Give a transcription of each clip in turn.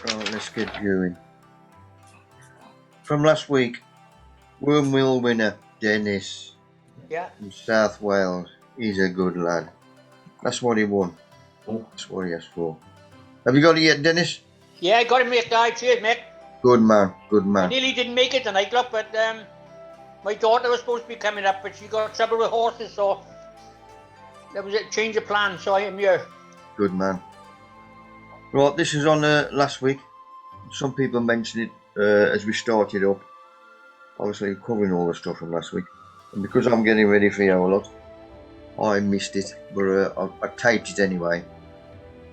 Right, let's get going. From last week, Worm Wheel winner Dennis from South Wales. He's a good lad. That's what he won. That's what he asked for. Have you got it yet, Dennis? Yeah, I got it, mate. Cheers, mate. Good man, good man. I nearly didn't make it tonight, look, but my daughter was supposed to be coming up, but she got trouble with horses, so there was a change of plan, so I am here. Good man. Right, this is on last week. Some people mentioned it as we started up. Obviously, covering all the stuff from last week. And because I'm getting ready for you a lot, I missed it, but I taped it anyway.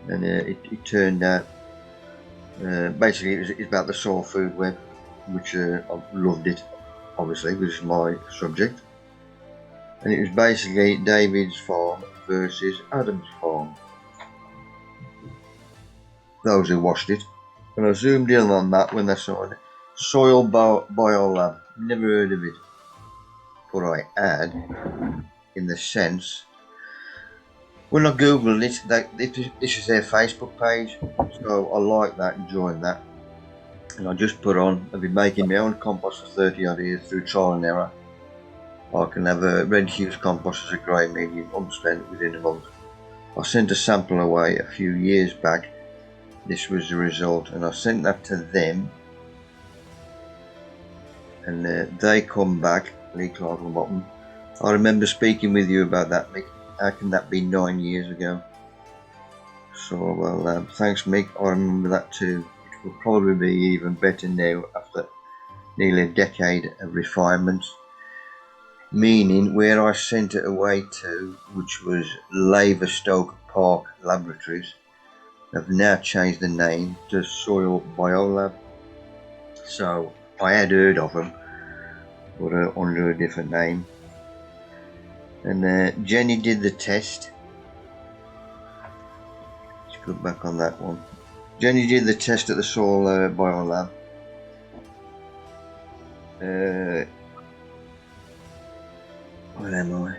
And it turned out, basically, it's about the soil food web, which I loved it, obviously, which is my subject. And it was basically David's farm versus Adam's farm. Those who watched it. And I zoomed in on that when they saw it. Soil Biolab. Never heard of it. But I had, in the sense, when I googled it, this is their Facebook page. So I like that and joined that. And I just put on, I've been making my own compost for 30 odd years through trial and error. I can have a red Hughes compost as a grey medium, unspent within a month. I sent a sample away a few years back. This was the result, and I sent that to them, and they come back. Lee Clark on the bottom. I remember speaking with you about that, Mick. How can that be 9 years ago? So, well, thanks, Mick. I remember that too. It will probably be even better now after nearly a decade of refinement. Meaning, where I sent it away to, which was Laverstoke Park Laboratories, have now changed the name to Soil Biolab. So I had heard of them, but under a different name. And Jenny did the test. Let's go back on that one. Jenny did the test at the Soil Biolab. Where am I?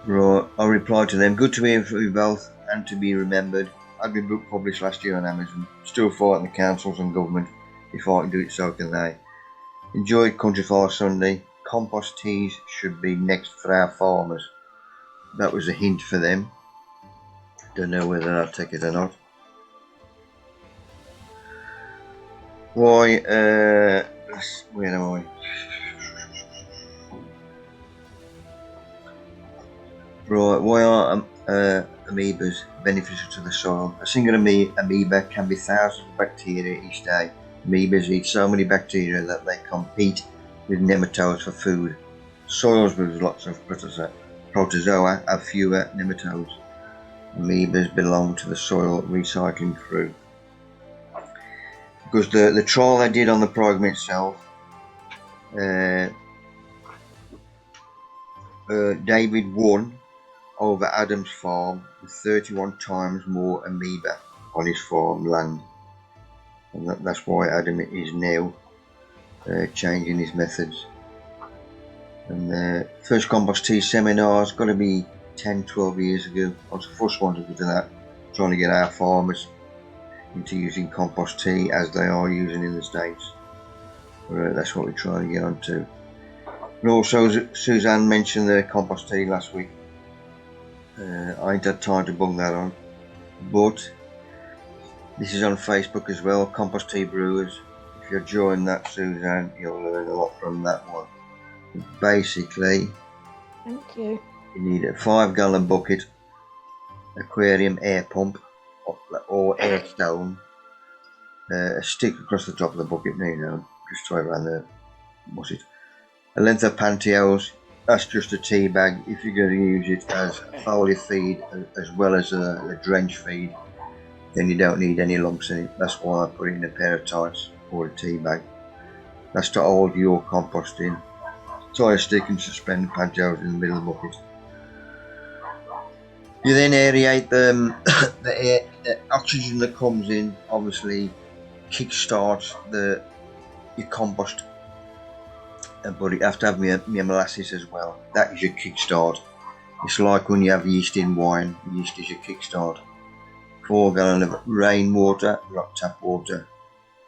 Right, I replied to them, good to hear from you both and to be remembered. Had my book published last year on Amazon. Still fighting the councils and government. If I can do it, so can they. Enjoyed Country Fire Sunday. Compost teas should be next for our farmers. That was a hint for them. Don't know whether I'll take it or not. Why, where am I? Right, why are amoebas beneficial to the soil? A single amoeba can be thousands of bacteria each day. Amoebas eat so many bacteria that they compete with nematodes for food. Soils with lots of protozoa have fewer nematodes. Amoebas belong to the soil recycling crew. Because the trial I did on the program itself, David won over Adam's farm with 31 times more amoeba on his farm land, and that's why Adam is now changing his methods. And first compost tea seminars got to be 10-12 years ago. I was the first one to do that, trying to get our farmers into using compost tea as they are using in the States. That's what we're trying to get onto. And also, Suzanne mentioned the compost tea last week. I ain't had time to bung that on, but this is on Facebook as well, Compost Tea Brewers. If you're joining that, Suzanne, you'll learn a lot from that one. Basically, thank you. You need a 5-gallon bucket, aquarium air pump or air stone, a stick across the top of the bucket, just try around there, a length of pantyhose. That's just a tea bag. If you're going to use it as foliar feed as well as a drench feed, then you don't need any lumps in it. That's why I put it in a pair of tights or a tea bag. That's to hold your compost in. Tie a stick and suspend pantyhose in the middle of the bucket. You then aerate the oxygen that comes in, obviously kick-starts your compost. But you have to have your molasses as well. That is your kickstart. It's like when you have yeast in wine. Yeast is your kickstart. 4 gallon of rainwater, not tap water,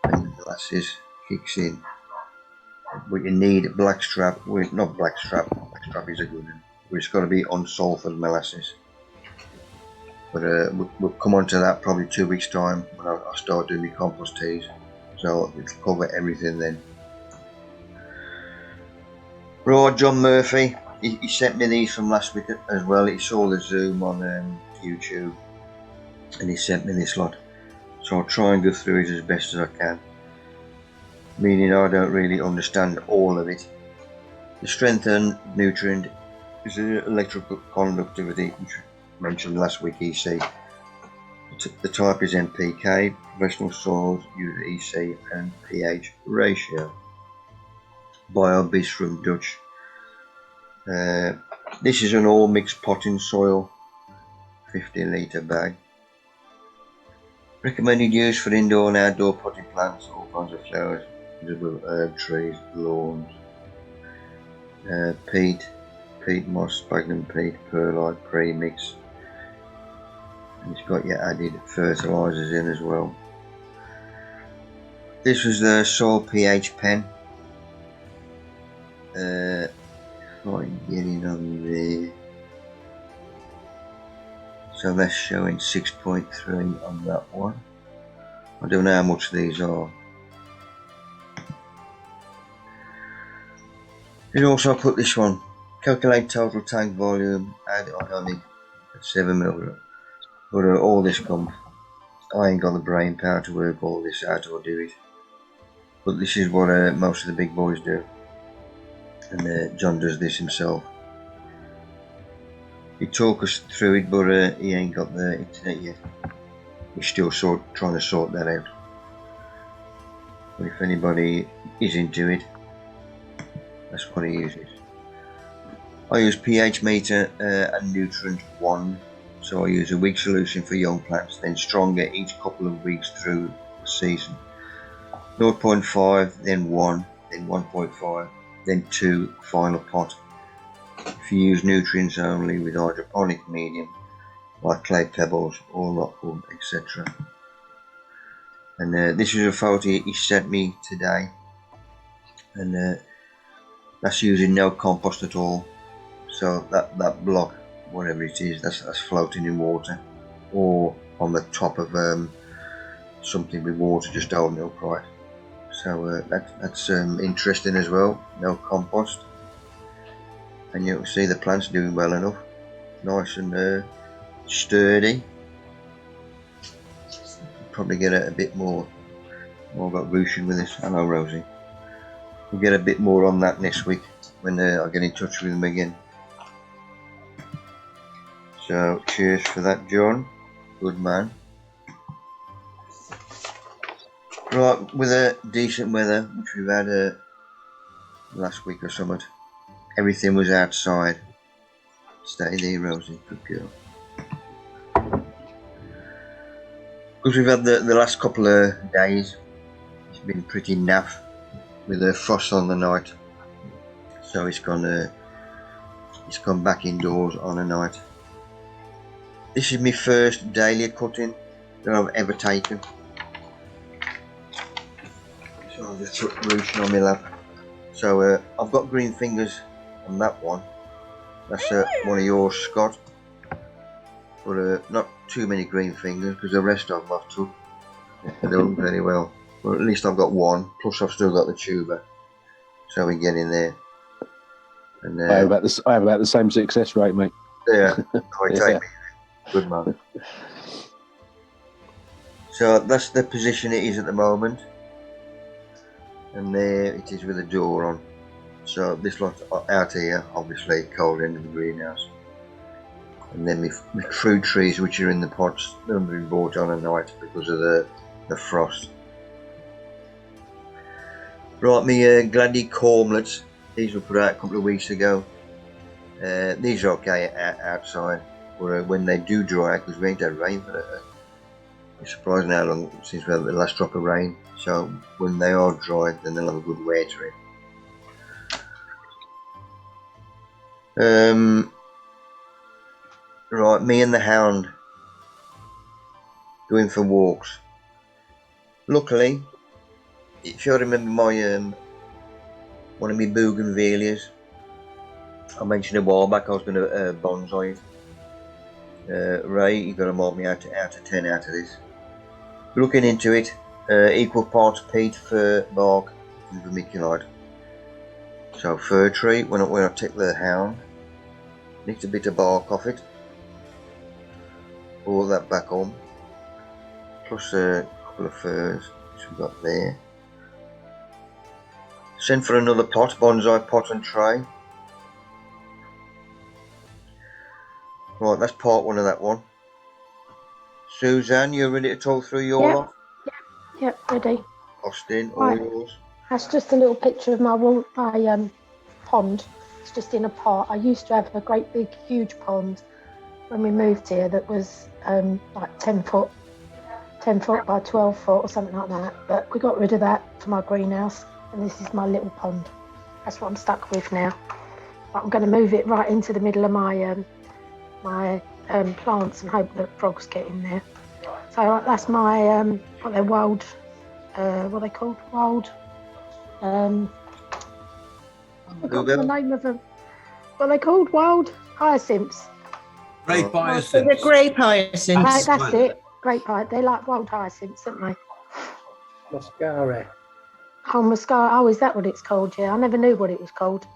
and the molasses kicks in. But you need blackstrap, well, not blackstrap is a good one, but it's got to be unsulfured molasses. But we'll come on to that probably 2 weeks time when I start doing my compost teas, so it'll cover everything then. Right, John Murphy, he sent me these from last week as well. He saw the Zoom on YouTube and he sent me this lot, so I'll try and go through it as best as I can, meaning I don't really understand all of it. The strength and nutrient is electrical conductivity, which I mentioned last week, EC. The type is NPK. Professional soils use EC and pH ratio. BioBis from Dutch. This is an all mixed potting soil, 50 litre bag. Recommended use for indoor and outdoor potting plants, all kinds of flowers, herb trees, lawns. Peat moss, sphagnum peat, perlite, premix. And it's got your added fertilisers in as well. This was the soil pH pen. If I can get it on there. So that's showing 6.3 on that one. I don't know how much these are. Then also put this one. Calculate total tank volume, add ionic at 7 ml. But all this comes. I ain't got the brain power to work all this out or do it. But this is what most of the big boys do. And John does this himself. He talk us through it, but he ain't got the internet yet. We're still trying to sort that out. But if anybody is into it, that's what he uses. I use pH meter and nutrient 1. So I use a weak solution for young plants, then stronger each couple of weeks through the season. 0.5, then 1, then 1.5, then 2, final pot. If you use nutrients only with hydroponic medium, like clay pebbles or rock wool, etc. And this is a photo he sent me today. And that's using no compost at all. So that block, whatever it is, that's floating in water, or on the top of something with water just holding it upright. So that's interesting as well. No compost, and you'll see the plant's doing well enough, nice and sturdy. Probably get a bit more about ruching with this. I know, Rosie. We'll get a bit more on that next week when I get in touch with them again. So cheers for that, John. Good man. Right, with a decent weather, which we've had last week or something, everything was outside. Stay there, Rosie. Good girl. Because we've had the last couple of days, it's been pretty naff with the frost on the night. So it's gone back indoors on a night. This is my first dahlia cutting that I've ever taken. So I'll just put ruching on my lap. So I've got green fingers on that one. That's one of yours, Scott. But not too many green fingers because the rest of them I've took. They don't look very well. But at least I've got one. Plus I've still got the tuber. So we get in there. And I have about the same success rate, mate. Yeah, take me. Good man. So that's the position it is at the moment, and there it is with the door on. So this lot out here, obviously cold end of the greenhouse, and then my fruit trees which are in the pots, they've been bought on a night because of the frost. Right, my Glady Cormlets, these were put out a couple of weeks ago. These are okay outside. Or when they do dry, because we ain't had rain for that. It's surprising how long since we had the last drop of rain. So when they are dry, then they'll have a good wear to it. Right, me and the hound. going for walks. Luckily, if you remember my one of my Bougainvilleas, I mentioned a while back I was going to bonsai it. Ray, you've got to mark me out of 10 out of this. Looking into it, equal parts peat, fir, bark, and vermiculite. So fir tree, when I take the hound, nicked a bit of bark off it, all that back on, plus a couple of firs which we've got there. Sent for another pot, bonsai pot and tray. Right, that's part one of that one. Suzanne, you ready to talk through your lot? Yep, ready. Austin, all Right. yours. That's just a little picture of my pond. It's just in a pot. I used to have a great big huge pond when we moved here that was like 10 foot by 12 foot or something like that, but we got rid of that for my greenhouse, and this is my little pond. That's what I'm stuck with now, but I'm going to move it right into the middle of my plants and hope that frogs get in there. So that's my what they're wild, what are they called? Wild. I've forgotten the name of them. What are they called? Wild hyacinths. Grape So hyacinths. the grape hyacinths. That's it. Grape hyacinths. They're like wild hyacinths, aren't they? Mascara. Oh, mascara. Oh, is that what it's called? Yeah, I never knew what it was called.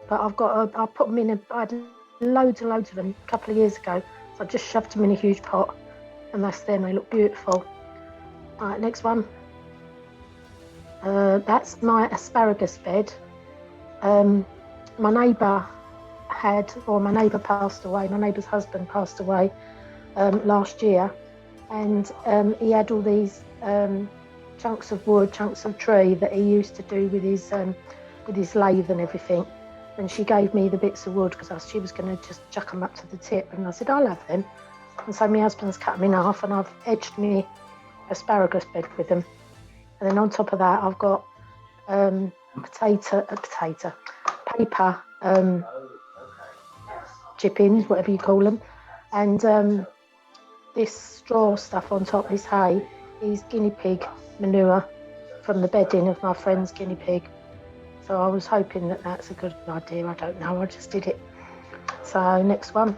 But I put them in I had loads and loads of them a couple of years ago. So I just shoved them in a huge pot, and that's them. They look beautiful. All right, next one. That's my asparagus bed. My neighbour passed away. My neighbour's husband passed away last year, and he had all these chunks of wood, chunks of tree that he used to do with his lathe and everything. And she gave me the bits of wood because she was going to just chuck them up to the tip, and I said I'll have them. And so my husband's cut them in half, and I've edged me asparagus bed with them. And then on top of that, I've got paper chippings, whatever you call them, and this straw stuff on top, this hay, is guinea pig manure from the bedding of my friend's guinea pig. So I was hoping that that's a good idea. I don't know, I just did it. So next one.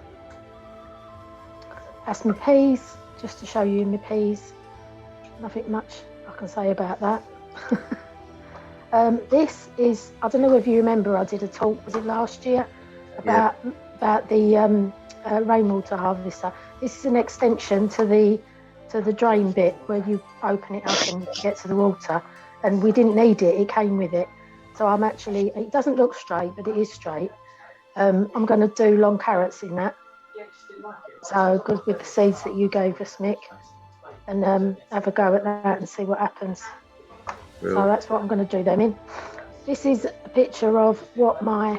That's my peas, just to show you my peas. Nothing much I can say about that. This is, I don't know if you remember, I did a talk, was it last year, about the rainwater harvester. This is an extension to the drain bit where you open it up and get to the water, and we didn't need it, it came with it. So I'm actually, it doesn't look straight, but it is straight. I'm going to do long carrots in that. So good with the seeds that you gave us, Mick, and have a go at that and see what happens. Really? So that's what I'm going to do them in. This is a picture of what my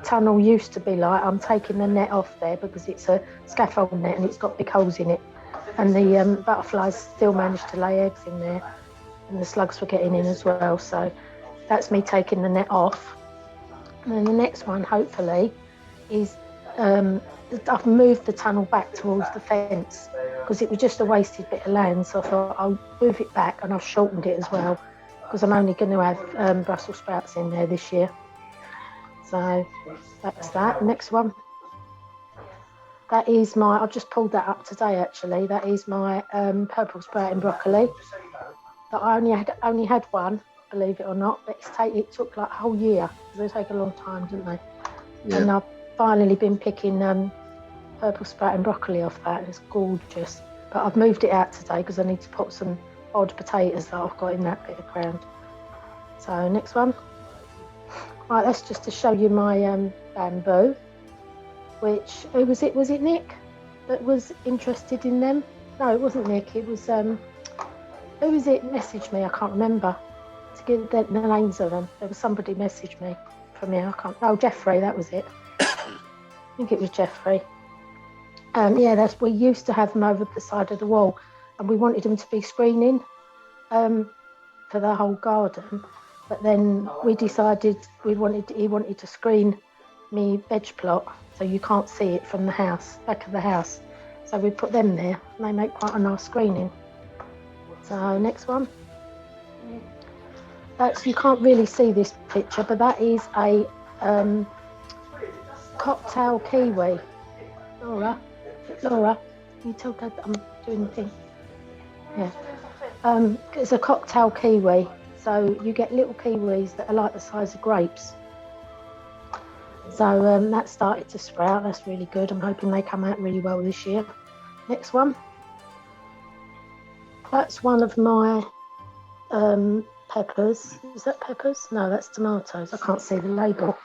tunnel used to be like. I'm taking the net off there because it's a scaffold net and it's got big holes in it. And the butterflies still managed to lay eggs in there, and the slugs were getting in as well. So that's me taking the net off. And then the next one, hopefully, is I've moved the tunnel back towards the fence because it was just a wasted bit of land. So I thought I'll move it back, and I've shortened it as well because I'm only going to have Brussels sprouts in there this year. So that's that. Next one. That is my, I've just pulled that up today actually. That is my purple sprouting broccoli. But I only had one, believe it or not. But it took like a whole year. They take a long time, didn't they? Yeah. And I've finally been picking purple sprouting broccoli off that. It's gorgeous. But I've moved it out today because I need to put some odd potatoes that I've got in that bit of ground. So next one. Right, that's just to show you my bamboo. Which, who was it? Was it Nick that was interested in them? No, it wasn't Nick. It was who was it? Messaged me. I can't remember to give the names of them. There was somebody messaged me from here. I can't. Oh, Jeffrey. That was it. I think it was Jeffrey. Yeah, we used to have them over the side of the wall, and we wanted them to be screening for the whole garden. But then we decided he wanted to screen me veg plot, so you can't see it from the house, back of the house. So we put them there, and they make quite a nice screening. So next one. That's, you can't really see this picture, but that is a cocktail kiwi. Laura, can you tell Dad that I'm doing the thing? Yeah. It's a cocktail kiwi. So you get little kiwis that are like the size of grapes. So that started to sprout. That's really good. I'm hoping they come out really well this year. Next one. That's one of my peppers. Is that peppers? No, that's tomatoes. I can't see the label.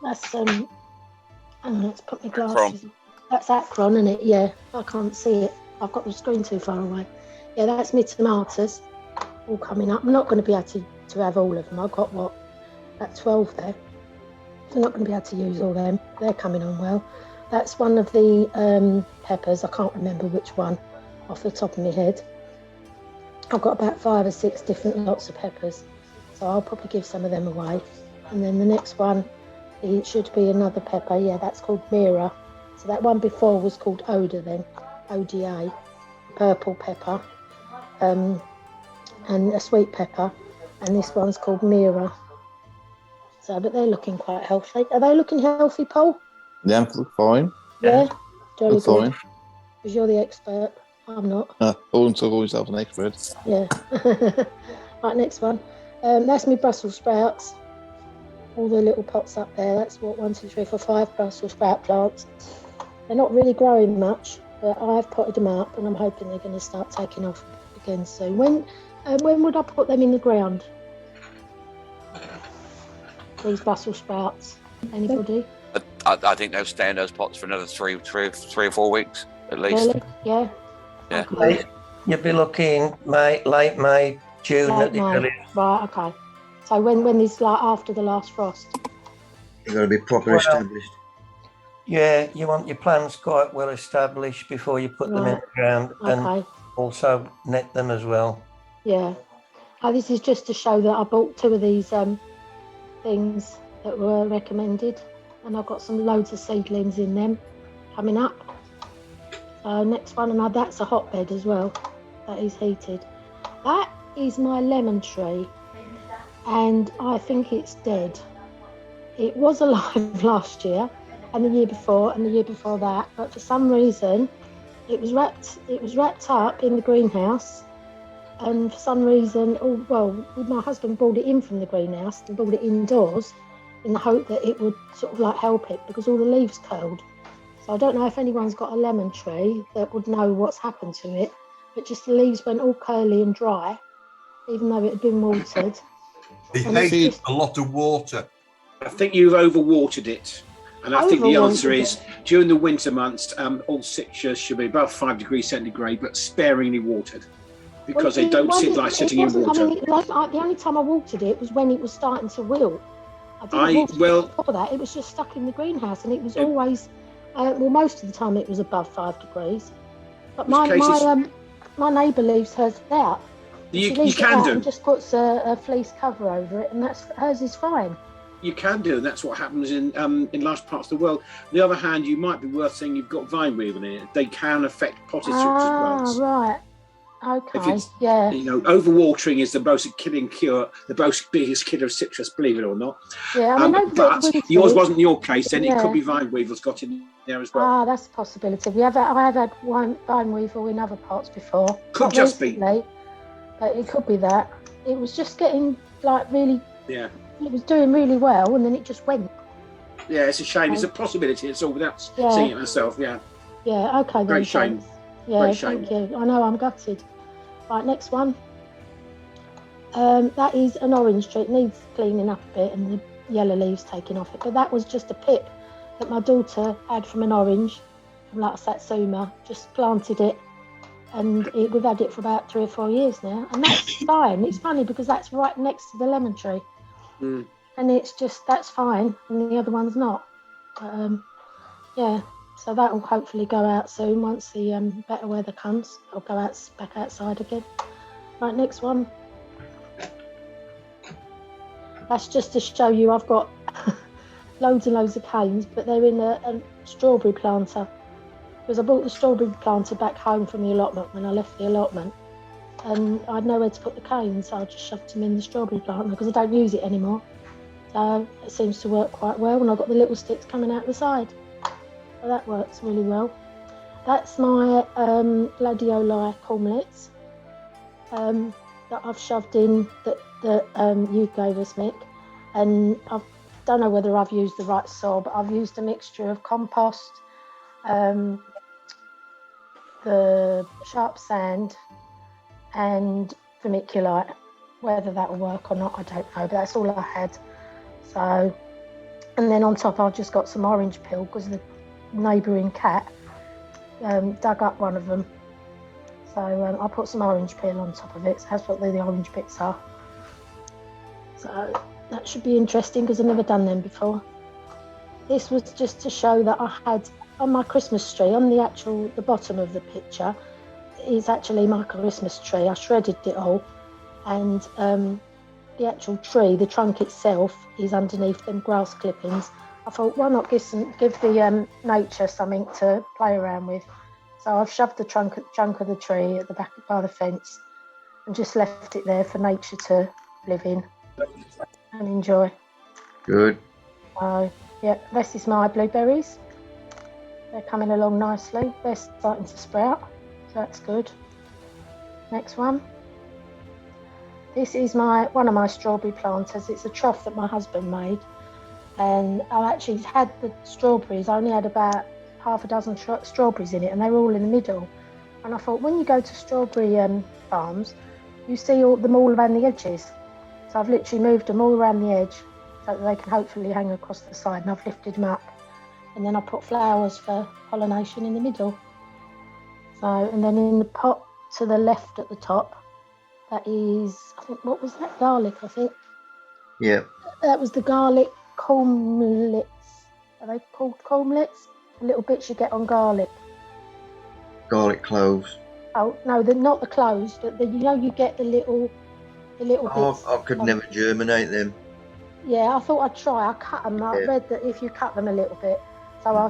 That's let's put my glasses. That's acron, isn't it? Yeah, I can't see it. I've got the screen too far away. Yeah, that's my tomatoes all coming up. I'm not going to be able to have all of them. I've got about 12 there. I'm not going to be able to use all them. They're coming on well. That's one of the peppers. I can't remember which one off the top of my head. I've got about 5 or 6 different lots of peppers, so I'll probably give some of them away. And then the next one, it should be another pepper. Yeah, that's called Mira. So that one before was called Oda then, ODA, purple pepper, and a sweet pepper. And this one's called Mira. So, but they're looking quite healthy. Are they looking healthy, Paul? Yeah, look fine. Yeah, jolly Look good. fine. Because you're the expert. I'm not. All until always have an expert. Yeah. Right, next one. That's my Brussels sprouts. All the little pots up there. That's what 1, 2, 3, 4, 5 Brussels sprout plants. They're not really growing much, but I've potted them up, and I'm hoping they're going to start taking off again soon. When would I put them in the ground? These Brussels sprouts. Anybody? I think they'll stay in those pots for another three or 4 weeks at least. Really? Yeah. Yeah. Okay. You'll be looking late May, June Late at the May. earliest. Right. Okay. So when is like after the last frost? You've got to be properly established. Yeah, you want your plants quite well established before you put them in Right. the ground, and Okay. also net them as well. Yeah. This is just to show that I bought 2 of these things that were recommended, and I've got some loads of seedlings in them coming up. Next one, and that's a hotbed as well. That is heated. That is my lemon tree, and I think it's dead. It was alive last year, and the year before, and the year before that, but for some reason, it was wrapped up in the greenhouse. And for some reason, my husband brought it in from the greenhouse and brought it indoors in the hope that it would sort of like help it, because all the leaves curled. So I don't know if anyone's got a lemon tree that would know what's happened to it, but just the leaves went all curly and dry, even though it had been watered. It And it's hates just- a lot of water. I think you've overwatered it. And I think the answer is, during the winter months, all citrus should be above 5 degrees centigrade, but sparingly watered, because they don't sit like sitting in water. I mean, the only time I watered it was when it was starting to wilt. I didn't water it before that. It was just stuck in the greenhouse, and it was always, most of the time it was above 5 degrees. But my neighbour leaves hers out. You leaves it can out do. and just puts a fleece cover over it, and hers is fine. You can do, and that's what happens in large parts of the world. On the other hand, you might be worth saying you've got vine weevil in it. They can affect potted citrus plants. Right. Okay. If it's, Yeah. overwatering is the most killing cure, the most biggest killer of citrus, believe it or not. Yeah. I mean, But yours wasn't your case, then it could be vine weevils got in there as well. That's a possibility. I have had one vine weevil in other pots before. Could Not just recently, but it could be that. It was just getting like really. Yeah. It was doing really well, and then it just went. Yeah, it's a shame. It's a possibility. It's all without seeing it myself. Yeah. Yeah. Okay. Then, Great shame. thanks. Yeah. Great shame. Thank you. I know. I'm gutted. Right. Next one. That is an orange tree. It needs cleaning up a bit, and the yellow leaves taking off it. But that was just a pip that my daughter had from an orange, from like a satsuma. Just planted it, and we've had it for about 3 or 4 years now, and that's fine. It's funny because that's right next to the lemon tree. Mm. And it's just, that's fine, and the other one's not. But yeah, so that will hopefully go out soon once the better weather comes. I'll go back outside again. Right, next one. That's just to show you I've got loads and loads of canes, but they're in a strawberry planter. because I brought the strawberry planter back home from the allotment when I left the allotment, and I had nowhere to put the canes, so I just shoved them in the strawberry planter because I don't use it anymore. So it seems to work quite well, and I've got the little sticks coming out the side. So that works really well. That's my gladioli cormlets that I've shoved in that you gave us, Mick. And I don't know whether I've used the right soil, but I've used a mixture of compost, the sharp sand, and vermiculite. Whether that will work or not, I don't know, but that's all I had. So, and then on top I've just got some orange peel because the neighbouring cat dug up one of them. So I put some orange peel on top of it. So that's what the orange bits are. So that should be interesting because I've never done them before. This was just to show that I had on my Christmas tree, on the bottom of the picture, is actually my Christmas tree. I shredded it all, and the actual tree, the trunk itself, is underneath them grass clippings. I thought, why not give the nature something to play around with? So I've shoved the trunk of the tree at the back by the fence and just left it there for nature to live in and enjoy. Good. Yeah, this is my blueberries. They're coming along nicely. They're starting to sprout, so that's good. Next one. This is one of my strawberry planters. It's a trough that my husband made, and I actually had the strawberries. I only had about half a dozen strawberries in it, and they were all in the middle. And I thought, when you go to strawberry farms, you see them all around the edges. So I've literally moved them all around the edge so that they can hopefully hang across the side, and I've lifted them up. And then I put flowers for pollination in the middle. So, and then in the pot to the left at the top, that is, I think, what was that? Garlic, I think. Yeah. That was the garlic cormlets. Are they called cormlets? The little bits you get on garlic. Garlic cloves. Oh no, they're not the cloves, but you get the little bits. I could never germinate them. Yeah, I thought I'd try. I cut them. I Yeah. read that if you cut them a little bit, so I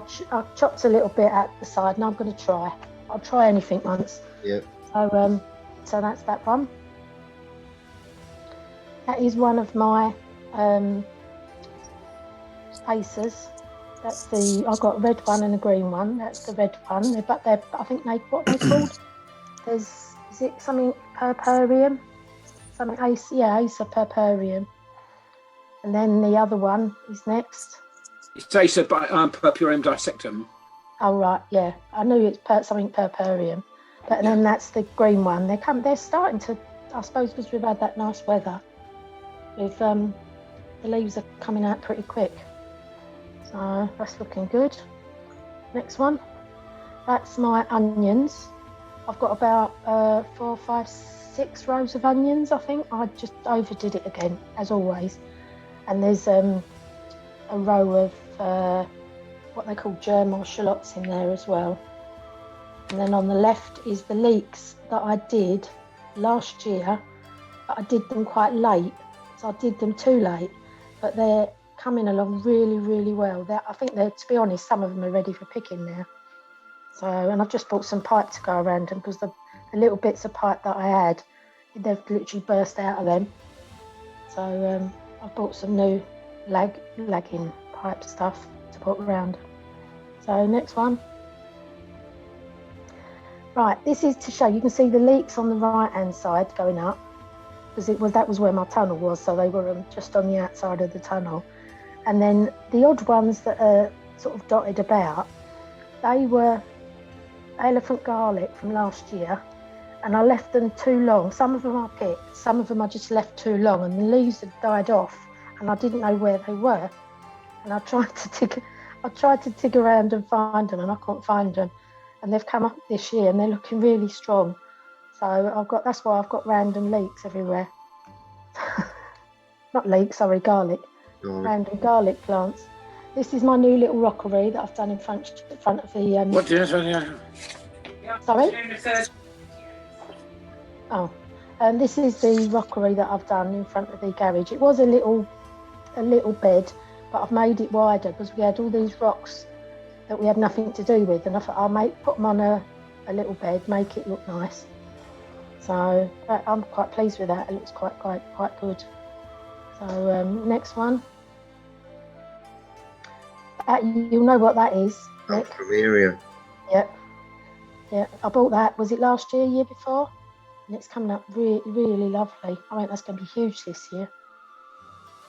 chopped a little bit at the side, and I'm going to try. I'll try anything once. Yeah. So that's that one. That is one of my acers. I've got a red one and a green one. That's the red one. I think what they're called. Is it something purpureum? Something Acer purpureum. And then the other one is next. It's Acer purpureum dissectum. Oh right, yeah. I knew it's something purpureum, but then that's the green one. They're starting to, I suppose, because we've had that nice weather. The leaves are coming out pretty quick. So that's looking good. Next one. That's my onions. I've got about 4, 5, 6 rows of onions, I think. I just overdid it again, as always. And there's a row of what they call germ or shallots in there as well. And then on the left is the leeks that I did last year, but I did them quite late. So I did them too late, but they're coming along really, really well. I think to be honest, some of them are ready for picking now. So, and I've just bought some pipe to go around them because the little bits of pipe that I had, they've literally burst out of them. So I've bought some new lagging pipe stuff to put around. So next one. Right, this is to show, you can see the leeks on the right hand side going up, because that was where my tunnel was, so they were just on the outside of the tunnel. And then the odd ones that are sort of dotted about, they were elephant garlic from last year, and I left them too long. Some of them I picked, some of them I just left too long, and the leaves had died off, and I didn't know where they were. And I tried to dig around and find them, and I couldn't find them. And they've come up this year, and they're looking really strong. So that's why I've got random leeks everywhere. Not leeks, sorry, garlic. Random garlic plants. This is my new little rockery that I've done in front of the. What did I Sorry. Oh, this is the rockery that I've done in front of the garage. It was a little bed, but I've made it wider because we had all these rocks that we had nothing to do with, and I thought I'll put them on a little bed, make it look nice. So I'm quite pleased with that. It looks quite good. So next one. You'll know what that is, Nick. Alphameria. Yep. Yeah, I bought that. Was it last year, year before? And it's coming up really, really lovely. I think that's going to be huge this year.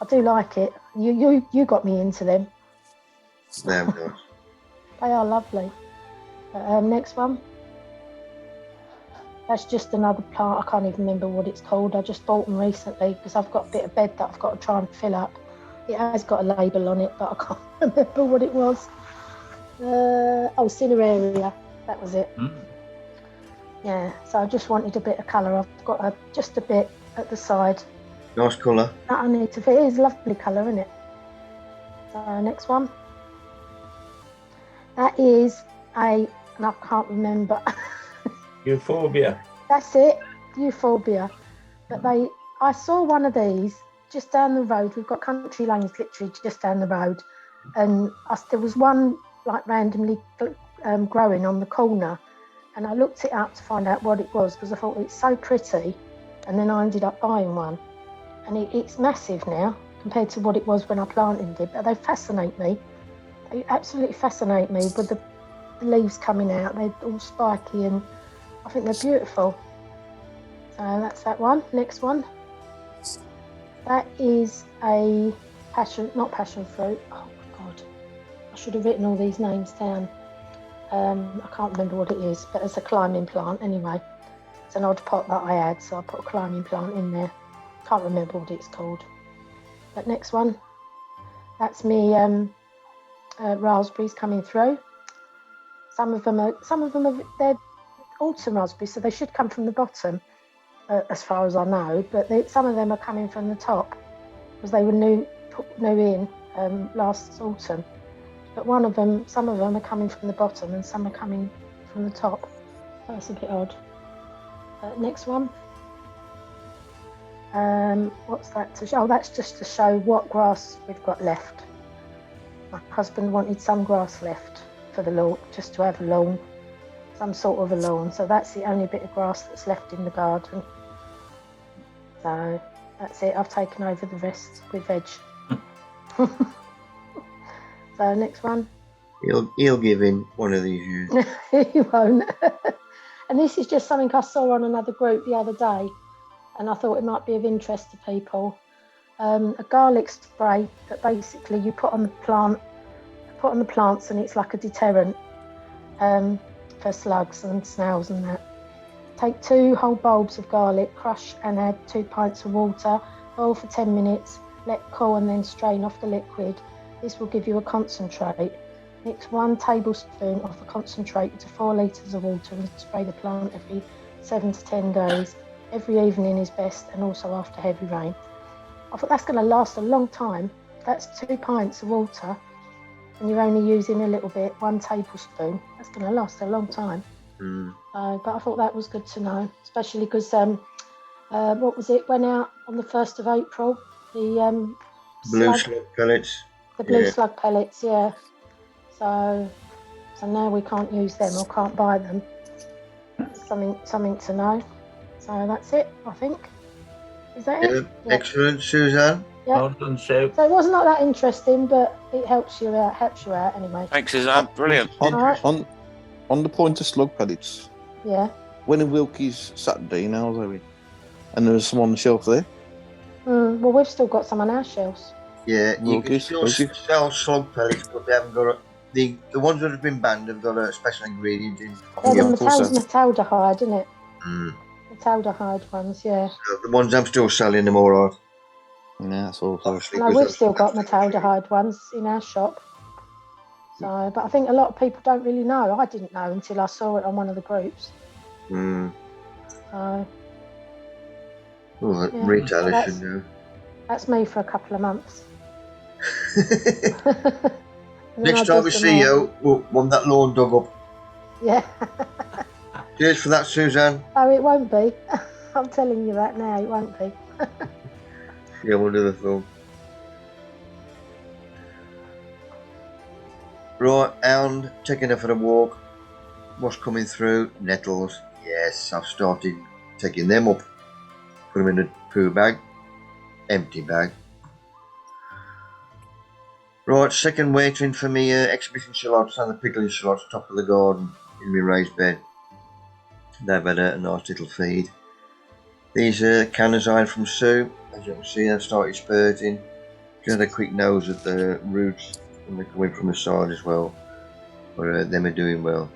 I do like it. You got me into them. Damn nice. They are lovely. Next one. That's just another plant. I can't even remember what it's called. I just bought them recently because I've got a bit of bed that I've got to try and fill up. It has got a label on it, but I can't remember what it was. Cineraria. That was it. Yeah, so I just wanted a bit of colour. I've got just a bit at the side. Nice colour. That I need to fit. It is a lovely colour, isn't it? So next one. That is and I can't remember. Euphorbia. That's it, Euphorbia. But I saw one of these just down the road. We've got country lanes literally just down the road, and there was one like randomly growing on the corner, and I looked it up to find out what it was because I thought it's so pretty, and then I ended up buying one, and it's massive now compared to what it was when I planted it. But they fascinate me. They absolutely fascinate me with the leaves coming out. They're all spiky and I think they're beautiful. So that's that one. Next one. That is a not passion fruit. Oh my God. I should have written all these names down. I can't remember what it is, but it's a climbing plant anyway. It's an odd pot that I had, so I put a climbing plant in there. Can't remember what it's called. But next one. That's me raspberries coming through. Some of them are they're autumn raspberries, so they should come from the bottom, as far as I know. But some of them are coming from the top because they were put new in last autumn. But some of them are coming from the bottom, and some are coming from the top. That's a bit odd. Next one. What's that to show? Oh, that's just to show what grass we've got left. My husband wanted some grass left for the lawn, just to have a lawn, some sort of a lawn. So that's the only bit of grass that's left in the garden. So that's it. I've taken over the rest with veg. So next one. He'll give in one of these years. He won't. And this is just something I saw on another group the other day, and I thought it might be of interest to people. A garlic spray that basically you put on the plants, and it's like a deterrent for slugs and snails and that. Take 2 whole bulbs of garlic, crush and add 2 pints of water, boil for 10 minutes, let cool and then strain off the liquid. This will give you a concentrate. Mix 1 tablespoon of the concentrate into 4 litres of water and spray the plant every 7 to 10 days. Every evening is best, and also after heavy rain. I thought that's going to last a long time. That's 2 pints of water, and you're only using a little bit, 1 tablespoon. That's going to last a long time. But I thought that was good to know, especially because what was it? Went out on the 1st of April. The Blue slug pellets. The blue slug pellets, yeah. So now we can't use them or can't buy them. Something to know. So that's it, I think. Is that it? Yeah. Excellent, Suzanne. Yeah. Well done, Sue. So it was not that interesting, but it helps you out anyway. Thanks, Suzanne. Brilliant. On the point of slug pellets. Yeah. When in Wilkie's Saturday now, Zoe, and there's some on the shelf there. Well, we've still got some on our shelves. Yeah, you can Wilkie's, still sell slug pellets, but they haven't got the ones that have been banned have got a special ingredient in. They're the metaldehyde, isn't it? Mm. Metaldehyde ones, yeah. So the ones I'm still selling them all right. Yeah, that's all. No, we've still got metaldehyde ones in our shop. So, but I think a lot of people don't really know. I didn't know until I saw it on one of the groups. So, retailers should know. That's me for a couple of months. Next time we see you, we'll want that lawn dug up. Yeah. Cheers for that, Suzanne. Oh, it won't be. I'm telling you that now, it won't be. Yeah, we'll do the film. Right, and taking her for a walk. What's coming through? Nettles. Yes, I've started taking them up. Put them in a poo bag. Empty bag. Right, second watering for me exhibition shallots and the pickling shallots top of the garden in my raised bed. They've had a nice little feed. These are canazine from Sue. As you can see, they've started spurting. Just had a quick nose at the roots and they're coming from the side as well. But them are doing well.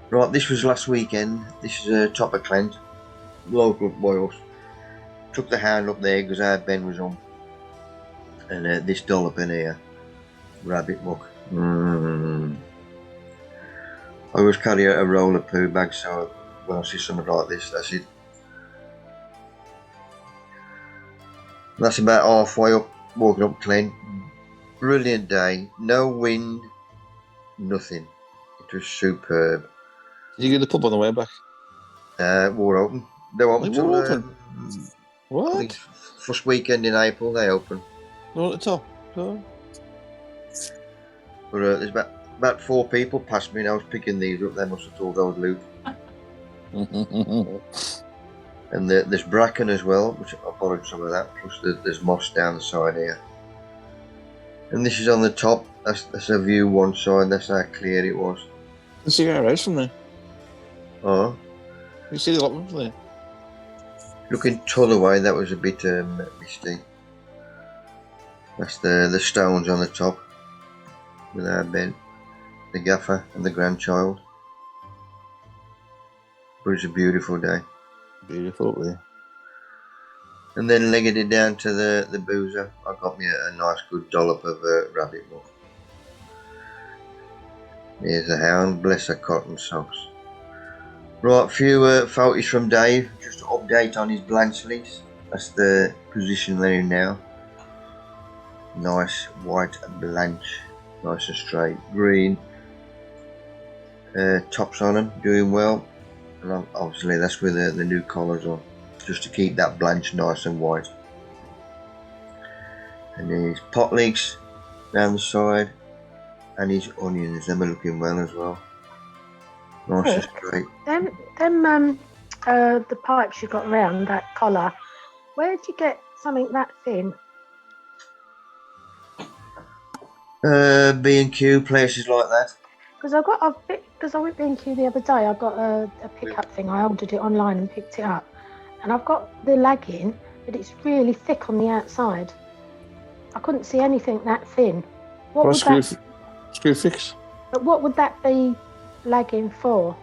Right, this was last weekend. This is a top of Clent, local boils. Took the hound up there because our Ben was on. And this dollop in here, rabbit muck. I always carry a roll of poo bags, so when I see something like this, that's it. That's about halfway up, walking up Clent. Brilliant day, no wind, nothing. It was superb. Did you get the pub on the way back? Were open. They were open They till were open? I think What? first weekend in April. They open. No, at the top. No. But there's about 4 people past me, and I was picking these up. They must have thought I was loot. And there's bracken as well, which I borrowed some of that. Plus there's moss down the side here. And this is on the top. That's a view one side. That's how clear it was. You can see our house from there. Oh, You can see the allotment from there. looking t'other way, that was a bit misty. That's the stones on the top with our bed, the gaffer and the grandchild. But it's a beautiful day. Beautiful up there. And then legged it down to the boozer. I got me a nice good dollop of rabbit muck. Here's the hound, bless her cotton socks. Right, a few photos from Dave, just to update on his blanch lease. That's the position they're in now. Nice white blanch, nice and straight, green. Tops on them, doing well. And obviously that's with the new collars on, just to keep that blanch nice and white. And his pot leeks down the side, and his onions, them are looking well as well. Nice and straight. The pipes you got round that collar, where'd you get something that thin? B&Q, places like that. Because I went B&Q the other day, I got a pickup thing. I ordered it online and picked it up, and I've got the lagging, but it's really thick on the outside. I couldn't see anything that thin. Screw fix. But what would that be lagging for?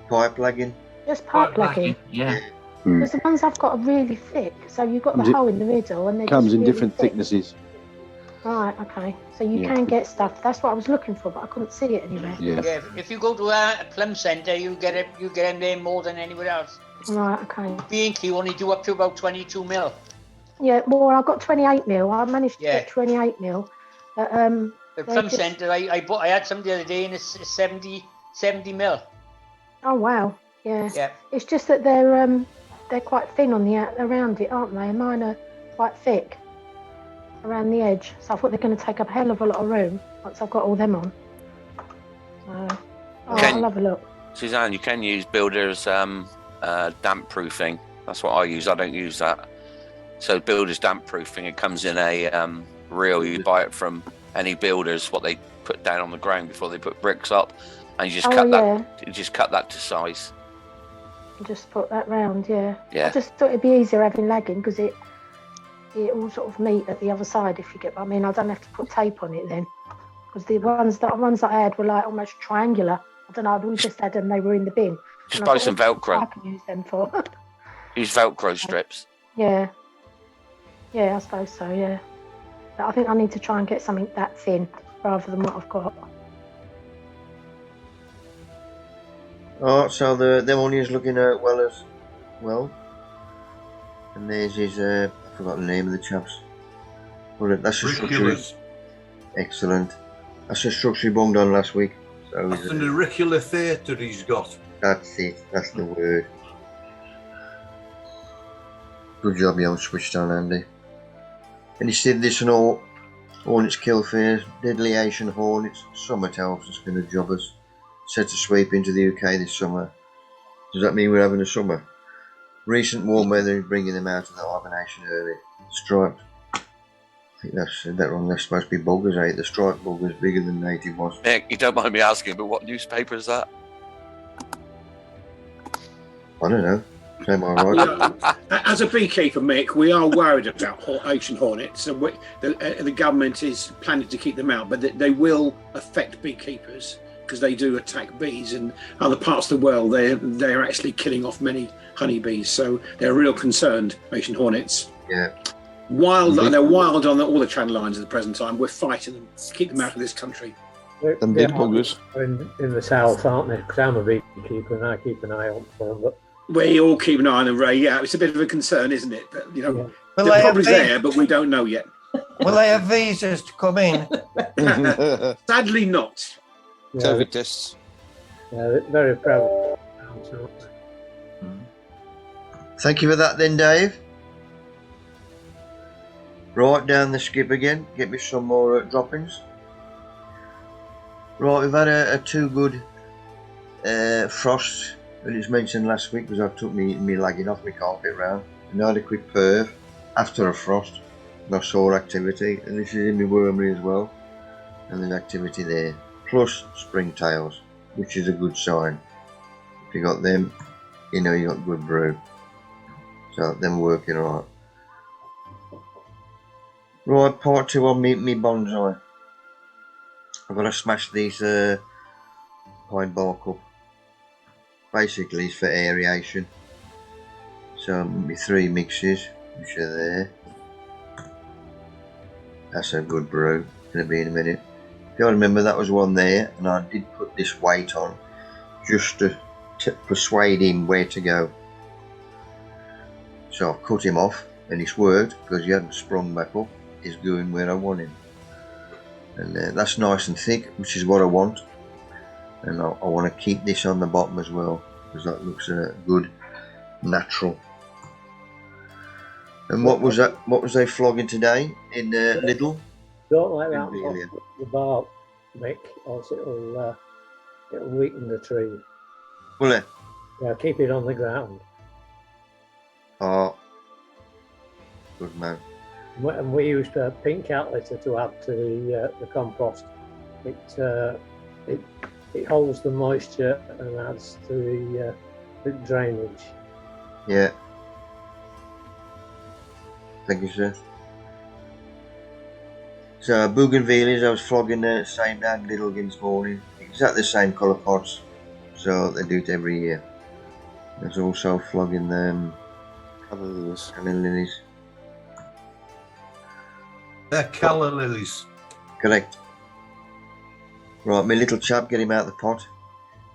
Pipe lagging. Just pipe lagging. Yeah. Because the ones I've got are really thick, so you've got the hole in the middle, and they're Comes just in really different thick. thicknesses. Right, okay. So you Yeah. can get stuff. That's what I was looking for, but I couldn't see it anywhere. Yeah. Yeah, if you go to a plum centre, you get them there more than anywhere else. Right, okay. B&Q only do up to about 22 mil. Yeah, well, I got 28 mil. I managed to Yeah. get 28 mil. But The they're plum just- centre, I had some the other day and it's 70 mil. Oh wow, yeah. Yeah. It's just that they're quite thin on the around it, aren't they? And mine are quite thick around the edge. So I thought they're going to take up a hell of a lot of room once I've got all them on. So I'll have a look. Suzanne, you can use Builder's damp proofing. That's what I use. I don't use that. So Builder's damp proofing, it comes in a reel. You buy it from any builders, what they put down on the ground before they put bricks up, and you just cut that. You just cut that to size. Just put that round, yeah. Yeah. I just thought it'd be easier having lagging because it all sort of meet at the other side. If you get, I mean, I don't have to put tape on it then, because the ones that I had were like almost triangular. I don't know. We just had them; they were in the bin. Just And I buy thought, some "What Velcro. I can use them for." Use Velcro strips. Yeah, I suppose so. Yeah, but I think I need to try and get something that thin rather than what I've got. Oh, so them onions looking well as well. And there's his, I forgot the name of the chaps. Well, that's a structure. Auriculus. Excellent. That's a structure he bunged on last week. So That's an auricular theatre he's got. that's it. That's the word. Good job you haven't switched on, Andy. And he said this and all. Hornets kill fears, deadly Asian hornets, summer elves that's going to job us. Set to sweep into the UK this summer. Does that mean we're having a summer? Recent warm weather is bringing them out of the hibernation early. Striped. I think that's said that wrong. They're supposed to be buggers, eh? The striped bugger's bigger than native wasps. Nick, you don't mind me asking, but what newspaper is that? I don't know. Am I right? We are, as a beekeeper, Mick, we are worried about Asian hornets, and the government is planning to keep them out, but they will affect beekeepers because they do attack bees. In other parts of the world, they're actually killing off many honeybees, so they're real concerned, Asian hornets. Yeah. They're wild on all the channel lines at the present time. We're fighting them to keep them out of this country. Them big buggers. In the south, aren't they? Because I'm a beekeeper and I keep an eye on them. But We all keep an eye on them, Ray. Yeah, it's a bit of a concern, isn't it? But, you know, Will they're they have probably vi- there, but we don't know yet. Will they have visas to come in? Sadly, not. yeah, COVID tests. they're very proud. Aren't they? Thank you for that then, Dave. Right, down the skip again. Get me some more droppings. Right, we've had a two good frosts. It was mentioned last week because I took me lagging off my carpet round. And I had a quick perv after a frost. And I saw activity. And this is in my wormery as well. And there's activity there. Plus springtails, which is a good sign. If you got them, you know you got good brew. So them working alright. Right, part 2 on me bonsai. I've got to smash these pine bark up. Basically it's for aeration. So my 3 mixes, which are there. That's a good brew. Gonna be in a minute. If you remember, that was one there, and I did put this weight on just to persuade him where to go. So I've cut him off, and it's worked because he hadn't sprung back up. He's going where I want him, and that's nice and thick, which is what I want. And I want to keep this on the bottom as well because that looks good, natural. And what was that? What was they flogging today in Lidl? Don't like that Bougainvillea. off the bark, Mick, or it'll weaken the tree. Will it? Yeah, keep it on the ground. Oh, good man. And we used pink cat litter to add to the compost. It holds the moisture and adds to the drainage. Yeah. Thank you, sir. So Bougainvilleas, I was flogging the same damn Lidl this morning. Exactly the same colour pots. So they do it every year. There's also flogging them Lilies. They're calla lilies. Correct. Right, my little chap, get him out of the pot.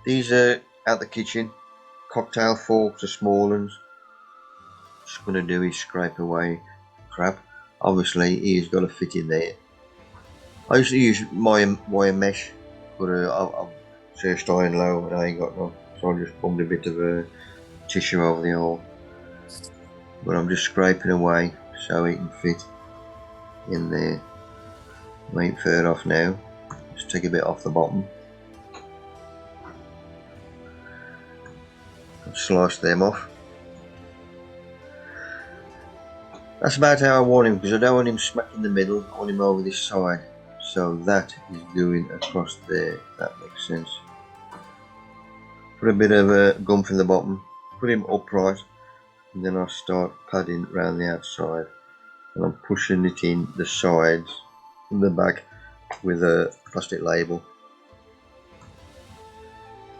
These are out the kitchen. Cocktail forks are small ones. Just gonna do is scrape away crap. Obviously, he's got to fit in there. I used to use wire mesh, but I've searched high and low and I ain't got none. So I just bummed a bit of tissue over the hole. But I'm just scraping away so he can fit in there. I ain't fur off now. Just take a bit off the bottom. Slice them off. That's about how I want him, because I don't want him smack in the middle. I want him over this side. So that is going across there, if that makes sense. Put a bit of gum in the bottom, put him upright, and then I start padding around the outside. And I'm pushing it in the sides and the back with a plastic label.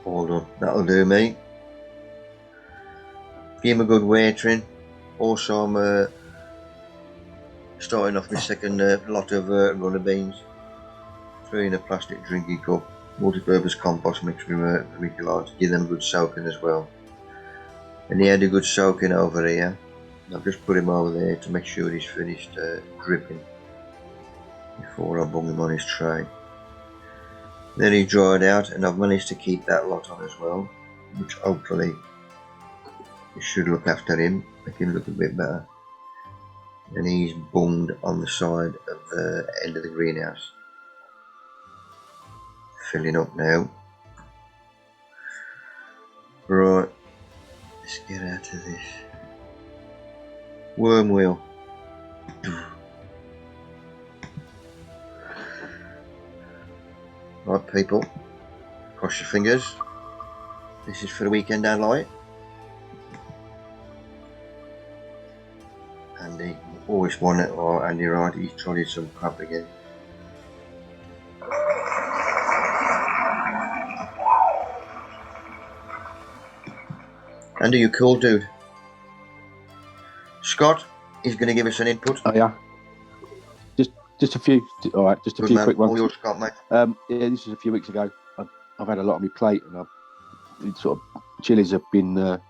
All done. That'll do me. Give him a good watering. Also, I'm starting off my second lot of runner beans. 3 in a plastic drinking cup. Multi-purpose compost mixed with Mykolias. Give them a good soaking as well. And he had a good soaking over here. I've just put him over there to make sure he's finished dripping before I bung him on his tray. Then he dried out, and I've managed to keep that lot on as well, which hopefully it should look after him, make him look a bit better. And he's bunged on the side of the end of the greenhouse. Filling up now. Right, let's get out of this. Worm wheel. Right, people, cross your fingers. This is for the weekend I light. Andy, always won it, or Andy Wright, he's tried some crap again. Andy, you cool dude. Scott is going to give us an input. Oh yeah. Just a few. All right, just a Good few man. quick ones. All yours, Scott, mate. Yeah, this was a few weeks ago. I've had a lot on my plate, and sort of chilies have been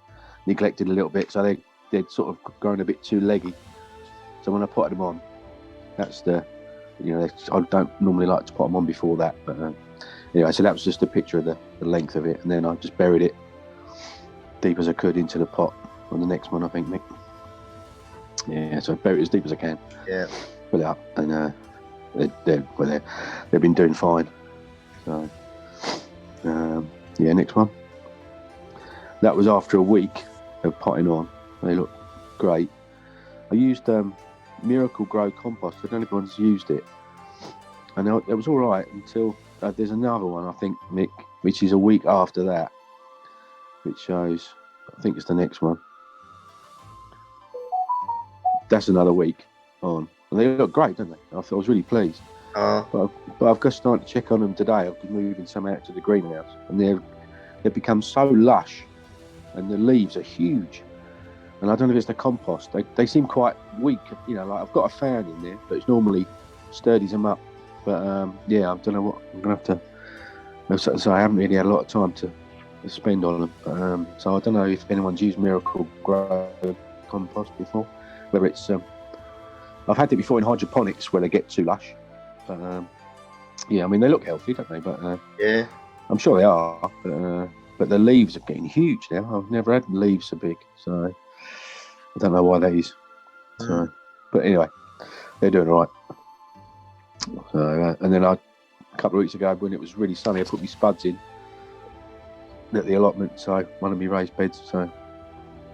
neglected a little bit, so they're sort of growing a bit too leggy. So when I put them on, that's I don't normally like to put them on before that, but anyway, so that was just a picture of the length of it, and then I just buried it deep as I could into the pot on the next one, I think, Mick. Yeah, so I buried it as deep as I can. Yeah. Put it up, and they've been doing fine. So yeah, next one. That was after a week of potting on. They look great. I used Miracle Grow compost. I don't know if anyone's used it, and it was all right until there's another one, I think, Mick, which is a week after that, which shows, I think it's the next one. That's another week on. And they look great, don't they? I was really pleased. But I've just started to check on them today. I've been moving some out to the greenhouse, and they've become so lush, and the leaves are huge. And I don't know if it's the compost. They seem quite weak, like I've got a fan in there, but it's normally sturdies them up. But yeah, I don't know what I'm going to have to. So I haven't really had a lot of time to spend on them. But, so I don't know if anyone's used Miracle Grow compost before. Whether it's I've had it before in hydroponics where they get too lush. But yeah, I mean they look healthy, don't they? But yeah, I'm sure they are. But the leaves are getting huge now. I've never had leaves so big, so I don't know why that is. So, but anyway, they're doing all right. So, and then a couple of weeks ago, when it was really sunny, I put my spuds in at the allotment. So one of my raised beds. So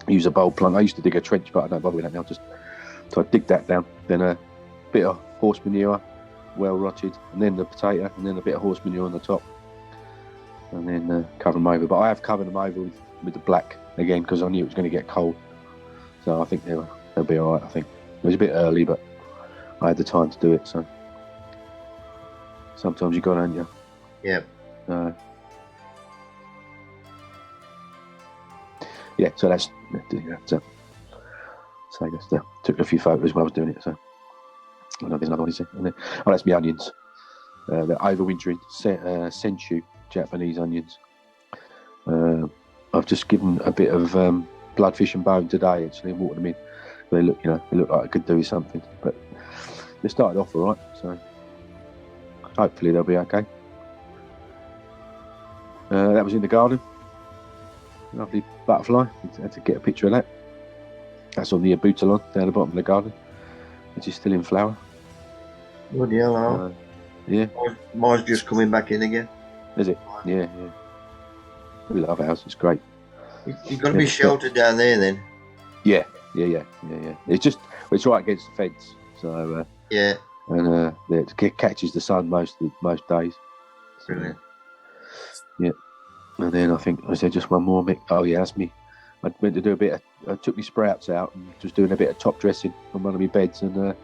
I use a bulb plant. I used to dig a trench, but I don't bother with that now. So I dig that down. Then a bit of horse manure, well rotted, and then the potato, and then a bit of horse manure on the top, and then cover them over. But I have covered them over with the black again because I knew it was going to get cold. So I think they'll be all right. I think it was a bit early, but I had the time to do it. So sometimes you got, haven't you? Yeah. Yeah. So that's. So I just took a few photos when I was doing it. So I know there's another one, is there? And then, that's my onions. They're overwintering Senchu Japanese onions. I've just given a bit of bloodfish and bone today, actually, and watered them in. They look like I could do with something, but they started off all right. So hopefully they'll be okay. That was in the garden. Lovely butterfly. I had to get a picture of that. That's on the abutilon down the bottom of the garden, which is still in flower. Bloody hell, yeah. Mine's just coming back in again. Is it? Yeah. We love ours. It's great. You've got to be sheltered down there, then. Yeah. It's right against the fence, so yeah. And it catches the sun most days. Brilliant. Yeah. And then I think I said just one more. Oh yeah, that's me. I went to do I took my sprouts out and was doing a bit of top dressing on one of my beds, and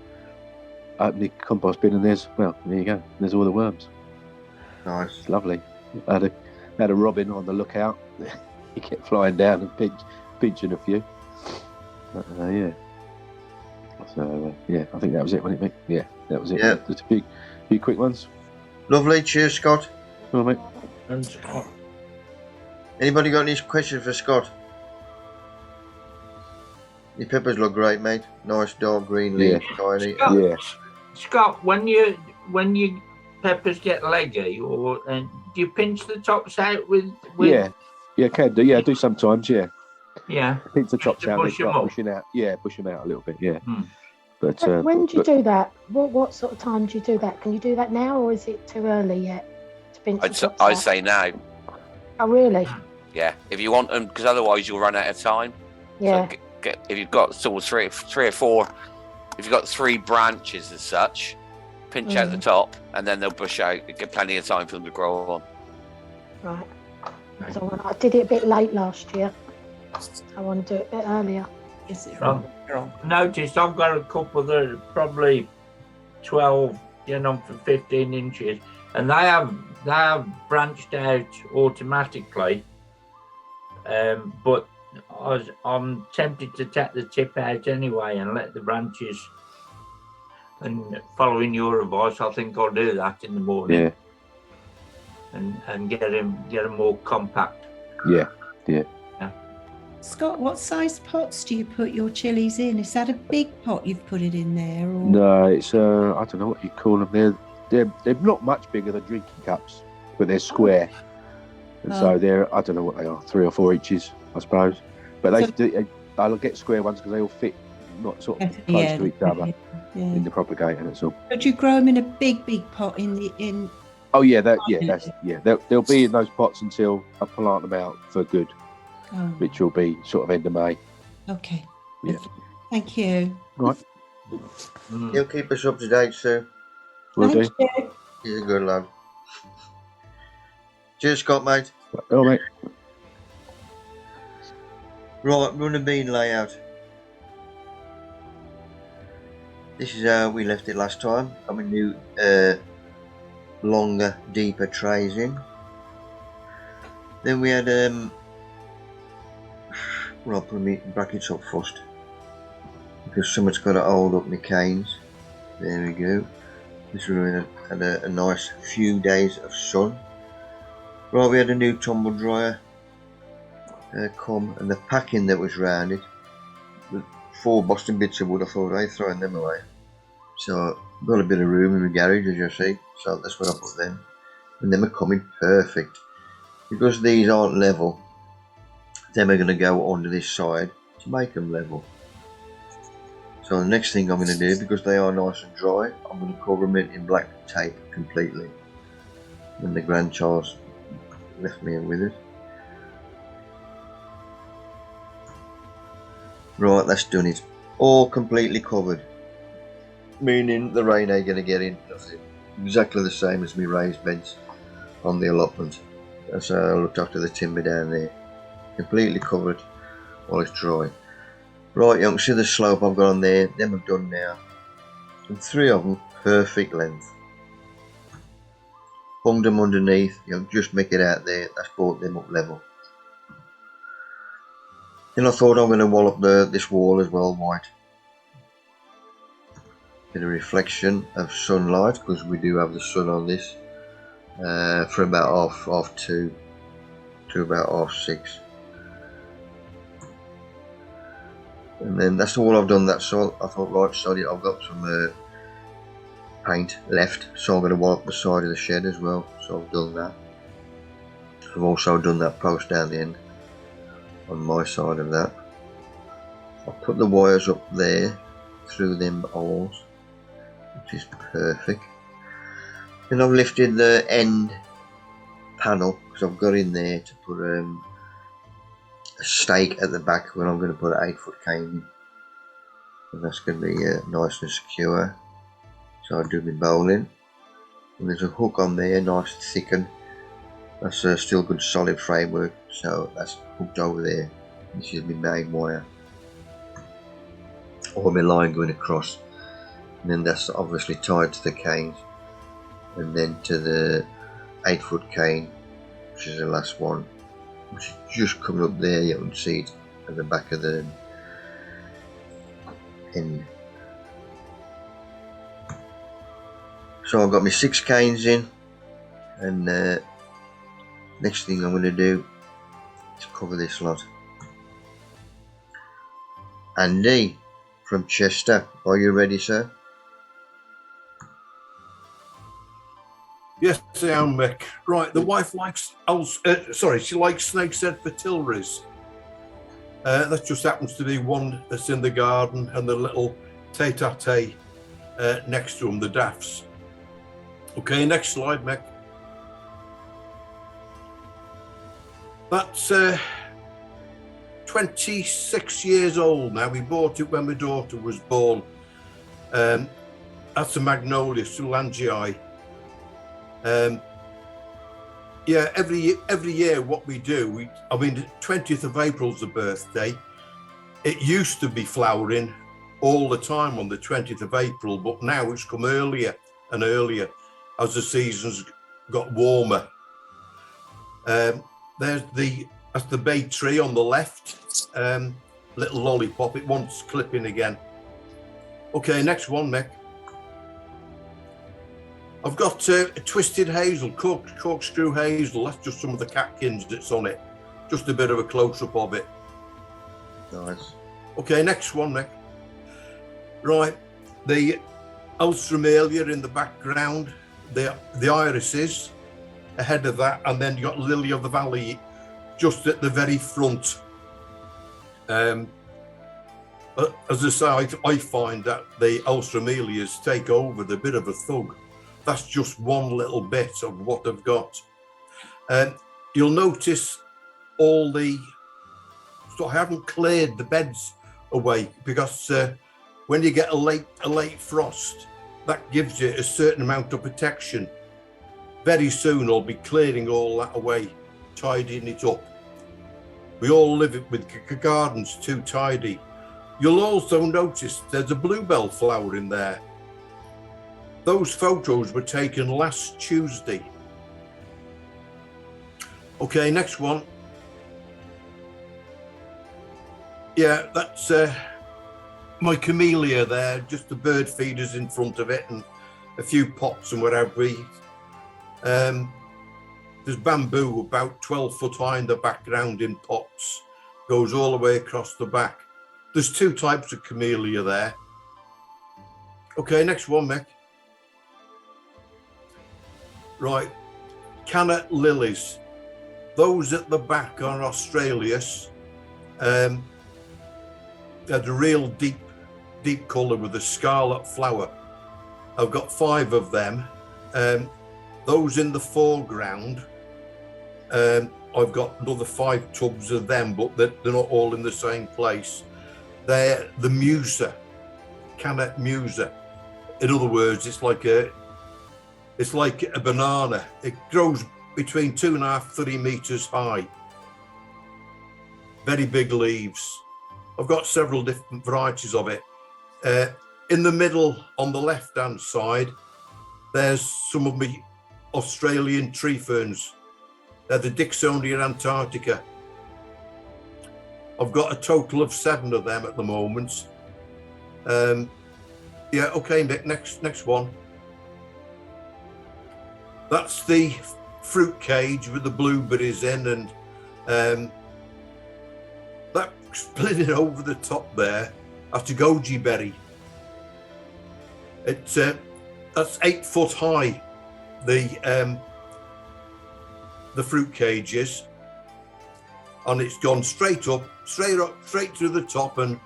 opened the compost bin, and there you go. There's all the worms. Nice. It's lovely. I had a robin on the lookout. He kept flying down and pinching a few. Yeah. So yeah, I think that was it, wasn't it, Mick? Yeah, that was it. Yeah. Just a few quick ones. Lovely. Cheers, Scott. All right, mate. And Scott. Anybody got any questions for Scott? Your peppers look great, mate. Nice dark green leaves, tiny. Scott, Yeah. Scott, when your peppers get leggy, do you pinch the tops out with? Yeah, can do. Yeah, I do sometimes. Yeah. Yeah. Pinch the tops to out and push start them up. pushing out. Yeah, push them out a little bit. Yeah. But When do you do that? What sort of time do you do that? Can you do that now, or is it too early yet to pinch the tops I'd out? say now. Oh, really? Yeah, if you want them, because otherwise you'll run out of time. Yeah. So if you've got sort of three or four, if you've got 3 branches as such, pinch out the top, and then they'll bush out. You get plenty of time for them to grow on. Right. So I did it a bit late last year. I want to do it a bit earlier. Is it Notice I've got a couple that are probably 12, for 15 inches, and they have branched out automatically. But I'm tempted to take the tip out anyway and let the branches. And following your advice, I think I'll do that in the morning. Yeah. And get them more compact. Yeah. Scott, what size pots do you put your chilies in? Is that a big pot you've put it in there? Or? No, it's I don't know what you call them. They're not much bigger than drinking cups, but they're square, and so they're, I don't know what they are, 3 or 4 inches, I suppose. But I'll get square ones because they all fit, not sort of close to each other in the propagator. That's all. But you grow them in a big pot in. Oh yeah, they'll be in those pots until I plant them out for good. Which will be sort of end of May. Okay. Yeah. Thank you. Right. He'll keep us up to date, sir. Will do. He's a good lad. Cheers, Scott, mate. Oh, mate. Right, running bean layout. This is how we left it last time. Got my new longer, deeper trays in. Then we had I'll put my brackets up first because someone's got to hold up my canes. There we go. This one had a nice few days of sun. Right, we had a new tumble dryer come, and the packing that was round it, the 4 Boston bits of wood, I thought I'd throwing them away. So got a bit of room in my garage, as you see, so that's where I put them. And them are coming perfect. Because these aren't level, them are going to go onto this side to make them level. So the next thing I'm going to do, because they are nice and dry, I'm going to cover them in black tape completely. And the grandchild's left me with it. Right, that's done it. All completely covered. Meaning the rain ain't going to get in. Nothing. Exactly the same as my raised beds on the allotment. That's how I looked after the timber down there. Completely covered while it's dry. Right, you can see the slope I've got on there. Them I've done now. And 3 of them perfect length. Hung them underneath. You know, just make it out there. That's brought them up level. Then I thought I'm going to wall up this wall as well white. Bit of reflection of sunlight because we do have the sun on this. From about half 2 to about 6:30. And then that's all I've done that side. I thought, right, sorry, I've got some paint left, so I'm going to wall up the side of the shed as well. So I've done that. I've also done that post down the end on my side of that. I'll put the wires up there through them holes, which is perfect. Then I've lifted the end panel because I've got in there to put a stake at the back when I'm going to put an 8-foot cane in, and that's going to be nice and secure. So I'll do my bowling, and there's a hook on there, nice and thickened. That's still good solid framework, so that's hooked over there. This is my main wire, or my line going across, and then that's obviously tied to the canes, and then to the 8-foot cane, which is the last one, which is just coming up there. You can see it at the back of the end. So I've got my 6 canes in, and next thing I'm going to do is cover this lot. Andy from Chester, are you ready, sir? Yes, I am, Mick. Right, the wife likes, she likes snake's head for tilraries. That just happens to be one that's in the garden, and the little tete next to them, the daffs. Okay, next slide, Mick. That's 26 years old now. We bought it when my daughter was born. That's a Magnolia Soulangii. Yeah, every year what we do, I mean, the 20th of April's the birthday. It used to be flowering all the time on the 20th of April, but now it's come earlier and earlier as the seasons got warmer. That's the bay tree on the left, little lollipop. It wants clipping again. Okay, next one, Mick. I've got a twisted hazel, corkscrew hazel. That's just some of the catkins that's on it. Just a bit of a close-up of it. Nice. Okay, next one, Mick. Right, the Alstroemelia in the background, the irises ahead of that, and then you got Lily of the Valley just at the very front. As I say, I find that the Alstroemelias take over. They're a bit of a thug. That's just one little bit of what I've got. You'll notice all the, so I haven't cleared the beds away because when you get a late frost, that gives you a certain amount of protection. Very soon I'll be clearing all that away, tidying it up. We all live with gardens too tidy. You'll also notice there's a bluebell flower in there. Those photos were taken last Tuesday. Okay, next one. Yeah, that's my camellia there, just the bird feeders in front of it and a few pots and whatever. There's bamboo about 12 foot high in the background in pots, goes all the way across the back. There's two types of camellia there. Okay, next one, Mick. Right, Canna lilies. Those at the back are Australias. They're a real deep colour with a scarlet flower. I've got 5 of them. Those in the foreground, I've got another 5 tubs of them, but they're not all in the same place. They're the Musa, Canna Musa. In other words, it's like a banana. It grows between 2.5 to 3 meters high. Very big leaves. I've got several different varieties of it. In the middle, on the left-hand side, there's some of my Australian tree ferns. They're the Dicksonia antarctica. I've got a total of 7 of them at the moment. Yeah, okay, Nick, next one. That's the fruit cage with the blueberries in, and that splitting over the top there, that's a goji berry. It's that's 8 foot high. The fruit cage is, and it's gone straight through the top and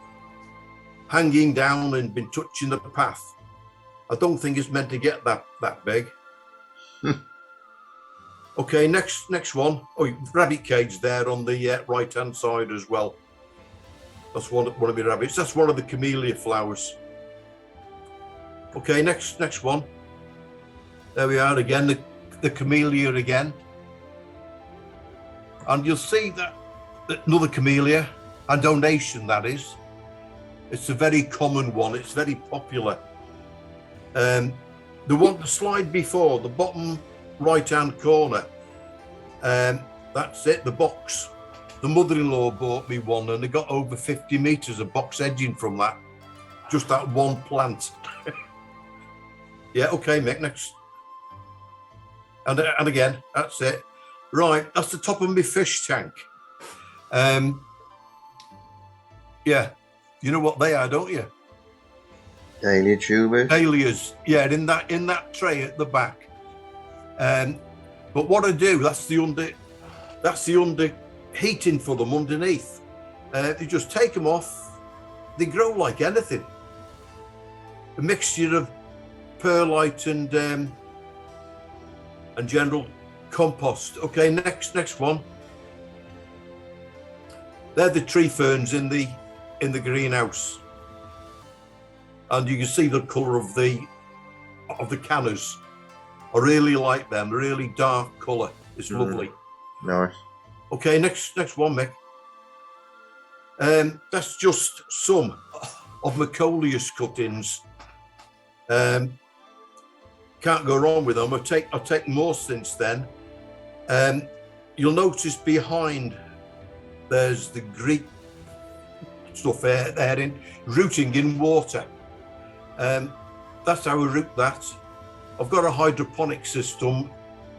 hanging down and been touching the path. I don't think it's meant to get that big. Okay, next one. Oh, rabbit cage there on the right hand side as well. That's one of my rabbits. That's one of the camellia flowers. Okay, next one. There we are again, the camellia again. And you'll see that another camellia, a donation that is. It's a very common one. It's very popular. The slide before, the bottom right-hand corner, that's it, the box. The mother-in-law bought me one, and they got over 50 meters of box edging from that. Just that one plant. Yeah, okay, Mick, next. And again, that's it. Right, that's the top of my fish tank. Yeah, you know what they are, don't you? Dahlia tubers. Dahlias, yeah, in that tray at the back. But what I do, that's the under heating for them underneath. You just take them off. They grow like anything. a mixture of perlite and general compost. Okay, next one. They're the tree ferns in the greenhouse, and you can see the colour of the cannas. I really like them. Really dark colour. It's lovely. Nice. Okay, next one, Mick. That's just some of Mykolias Cuttings. Can't go wrong with them. I'll take more since then. You'll notice behind there's the Greek stuff there in rooting in water. That's how I root that. I've got a hydroponic system,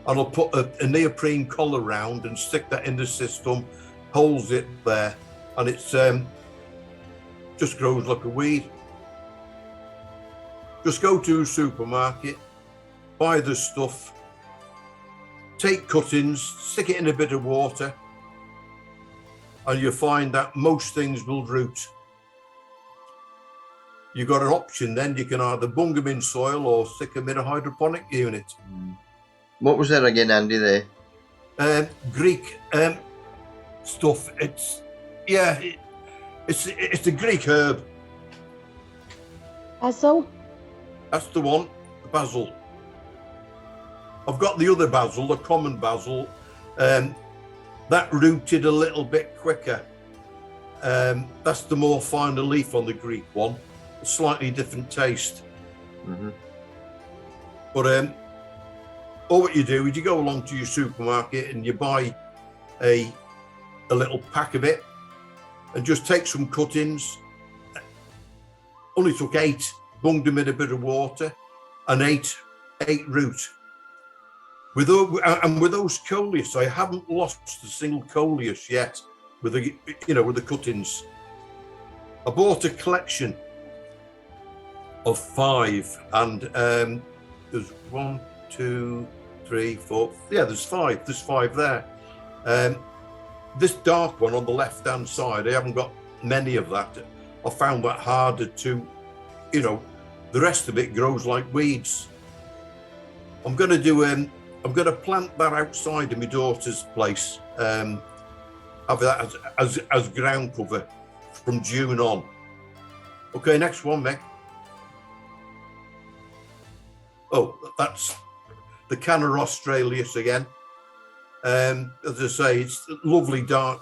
and I'll put a neoprene collar round and stick that in the system, holds it there, and it's just grows like a weed. Just go to a supermarket, buy the stuff, take cuttings, stick it in a bit of water, and you'll find that most things will root. You've got an option then. You can either bung them in soil or stick them in a hydroponic unit. What was that again, Andy, there? Greek stuff. It's the Greek herb. Basil? That's the one, the basil. I've got the other basil, the common basil. That rooted a little bit quicker. That's the more finer leaf on the Greek one. A slightly different taste. But all what you do is you go along to your supermarket and you buy a little pack of it, and just take some cuttings. Only took 8, bunged them in a bit of water, and 8 root. With those coleus, I haven't lost a single coleus yet with the cuttings. I bought a collection of 5, and there's 1, 2, 3, 4. Yeah, there's 5. There's 5 there. This dark one on the left-hand side, I haven't got many of that. I found that harder to, the rest of it grows like weeds. I'm going to plant that outside of my daughter's place. Have that as ground cover from June on. Okay, next one, Mick. Oh, that's the Canna Australis again. As I say, it's lovely dark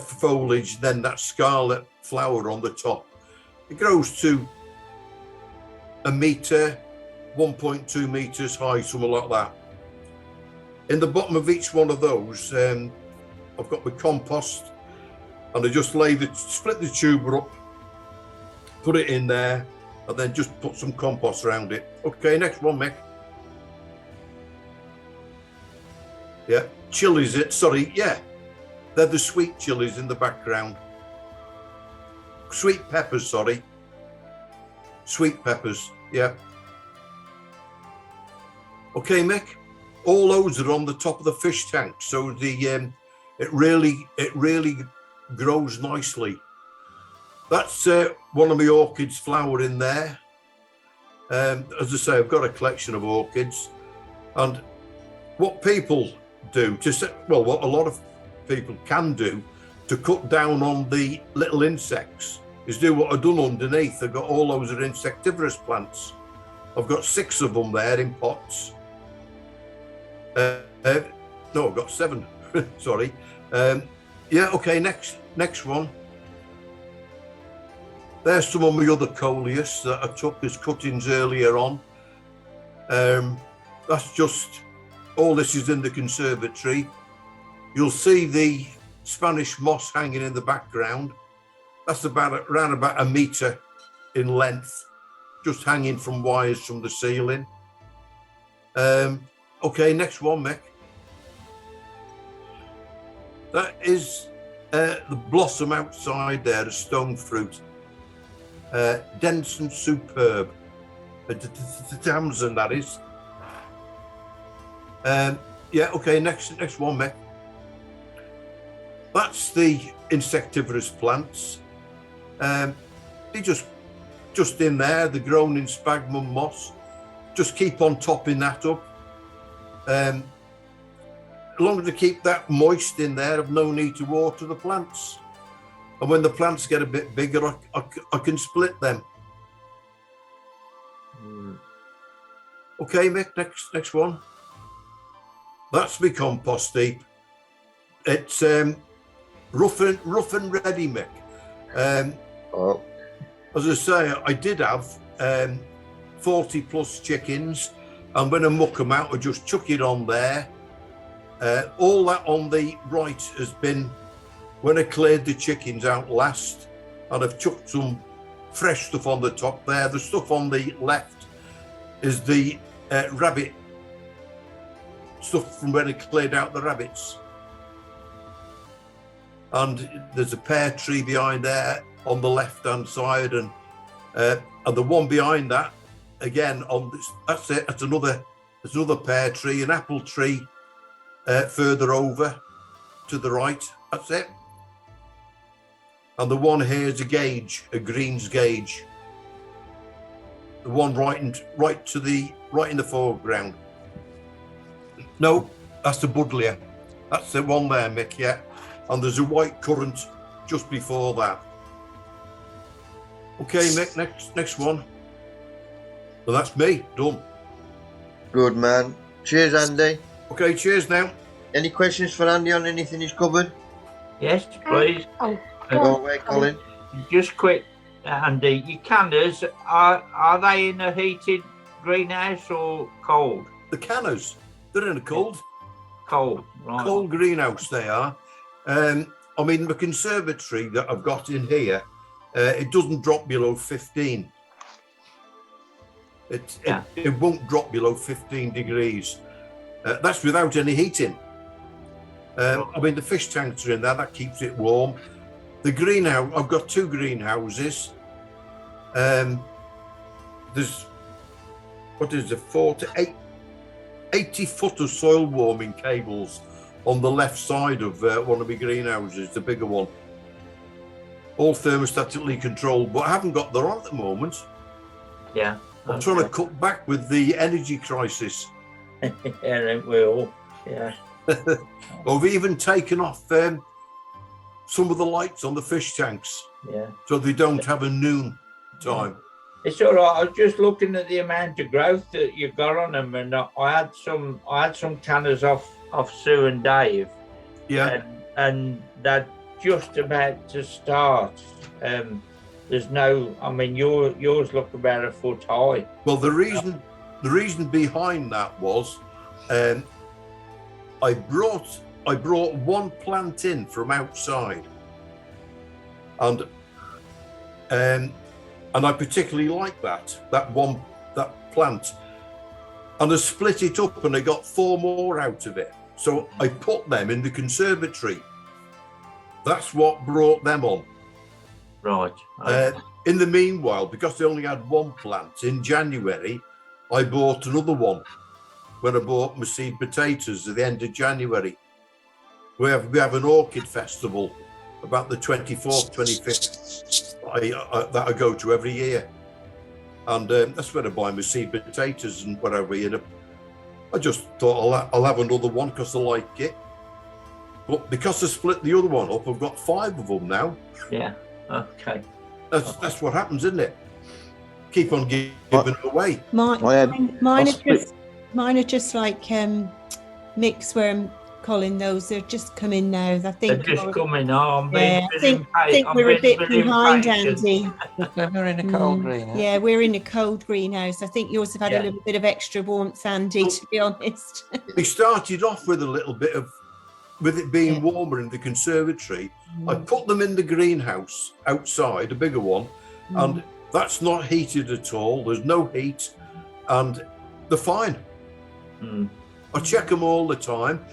foliage, then that scarlet flower on the top. It grows to 1 metre, 1.2 metres high, something like that. In the bottom of each one of those, I've got my compost, and I just split the tuber up, put it in there, and then just put some compost around it. Okay, next one, Mick. Yeah, chilies. They're the sweet chilies in the background. Sweet peppers, sweet peppers. Yeah. Okay, Mick. All those are on the top of the fish tank, so it really grows nicely. That's one of my orchids flower in there. As I say, I've got a collection of orchids, and what people do what a lot of people can do to cut down on the little insects is do what I've done underneath. I've got all those are insectivorous plants. I've got 6 of them there in pots. No, I've got 7. Sorry. Yeah. Okay. Next one. There's some of my other coleus that I took as cuttings earlier on. That's just all. This is in the conservatory. You'll see the Spanish moss hanging in the background. That's around about 1 metre in length, just hanging from wires from the ceiling. Okay, next one, Mick. That is the blossom outside there, the stone fruit. Dense and superb. Damson, that is. Yeah, okay, next one, Mick. That's the insectivorous plants. They just just in there. They're grown in sphagnum moss. Just keep on topping that up. As long as I keep that moist in there, I've no need to water the plants. And when the plants get a bit bigger, I can split them. Okay, Mick, next one. That's my compost heap. It's rough and ready, Mick. As I say, I did have 40 plus chickens, and when I muck them out, I just chuck it on there. All that on the right has been when I cleared the chickens out last, and I've chucked some fresh stuff on the top there. The stuff on the left is the rabbit stuff from when I cleared out the rabbits. And there's a pear tree behind there on the left-hand side, and the one behind that, again on this, that's it. That's another pear tree, an apple tree further over to the right. That's it. And the one here is a gauge, a greens gauge. The one right in the foreground. No, that's the buddleia. That's the one there, Mick. Yeah. And there's a white currant just before that. Okay, Mick, next one. Well, that's me, done. Good man. Cheers, Andy. Okay, cheers now. Any questions for Andy on anything he's covered? Yes, please. Go away, Colin. Just quick, Andy, your canners, are they in a heated greenhouse or cold? The canners, they're in a cold. Cold, right. Cold greenhouse they are. I mean, the conservatory that I've got in here, it doesn't drop below 15. It won't drop below 15 degrees. That's without any heating. I mean, the fish tanks are in there, that keeps it warm. The greenhouse, I've got two greenhouses. There's, 4 to 80 foot of soil warming cables on the left side of one of my greenhouses, the bigger one. All thermostatically controlled, but I haven't got that on at the moment. Yeah. I'm trying to cut back with the energy crisis. Yeah, it will. Yeah. I've even taken off some of the lights on the fish tanks. Yeah. So they don't have a noon time. It's all right. I was just looking at the amount of growth that you've got on them, and I had some canners off Sue and Dave. Yeah. And they're just about to start. There's no. I mean, yours look about a foot high. Well, the reason behind that was, I brought one plant in from outside, and I particularly like that plant, and I split it up and I got 4 more out of it. So I put them in the conservatory. That's what brought them on. Right. In the meanwhile, because I only had one plant, in January, I bought another one when I bought my seed potatoes at the end of January. We have an orchid festival about the 24th, 25th that I go to every year. And that's where I buy my seed potatoes and whatever. You know, I just thought I'll have another one because I like it. But because I split the other one up, I've got 5 of them now. Yeah. Okay. That's what happens, isn't it? Keep on giving it away. Mine are just like mix where Colin, those are just coming now. I think they're just coming on. I think we're a bit behind, Andy. We're in a cold greenhouse. Yeah, we're in a cold greenhouse. I think yours have had a little bit of extra warmth, Andy, to be honest. We started off with a little bit of, with it being warmer in the conservatory. I put them in the greenhouse outside, a bigger one, and that's not heated at all. There's no heat, and they're fine. I check them all the time.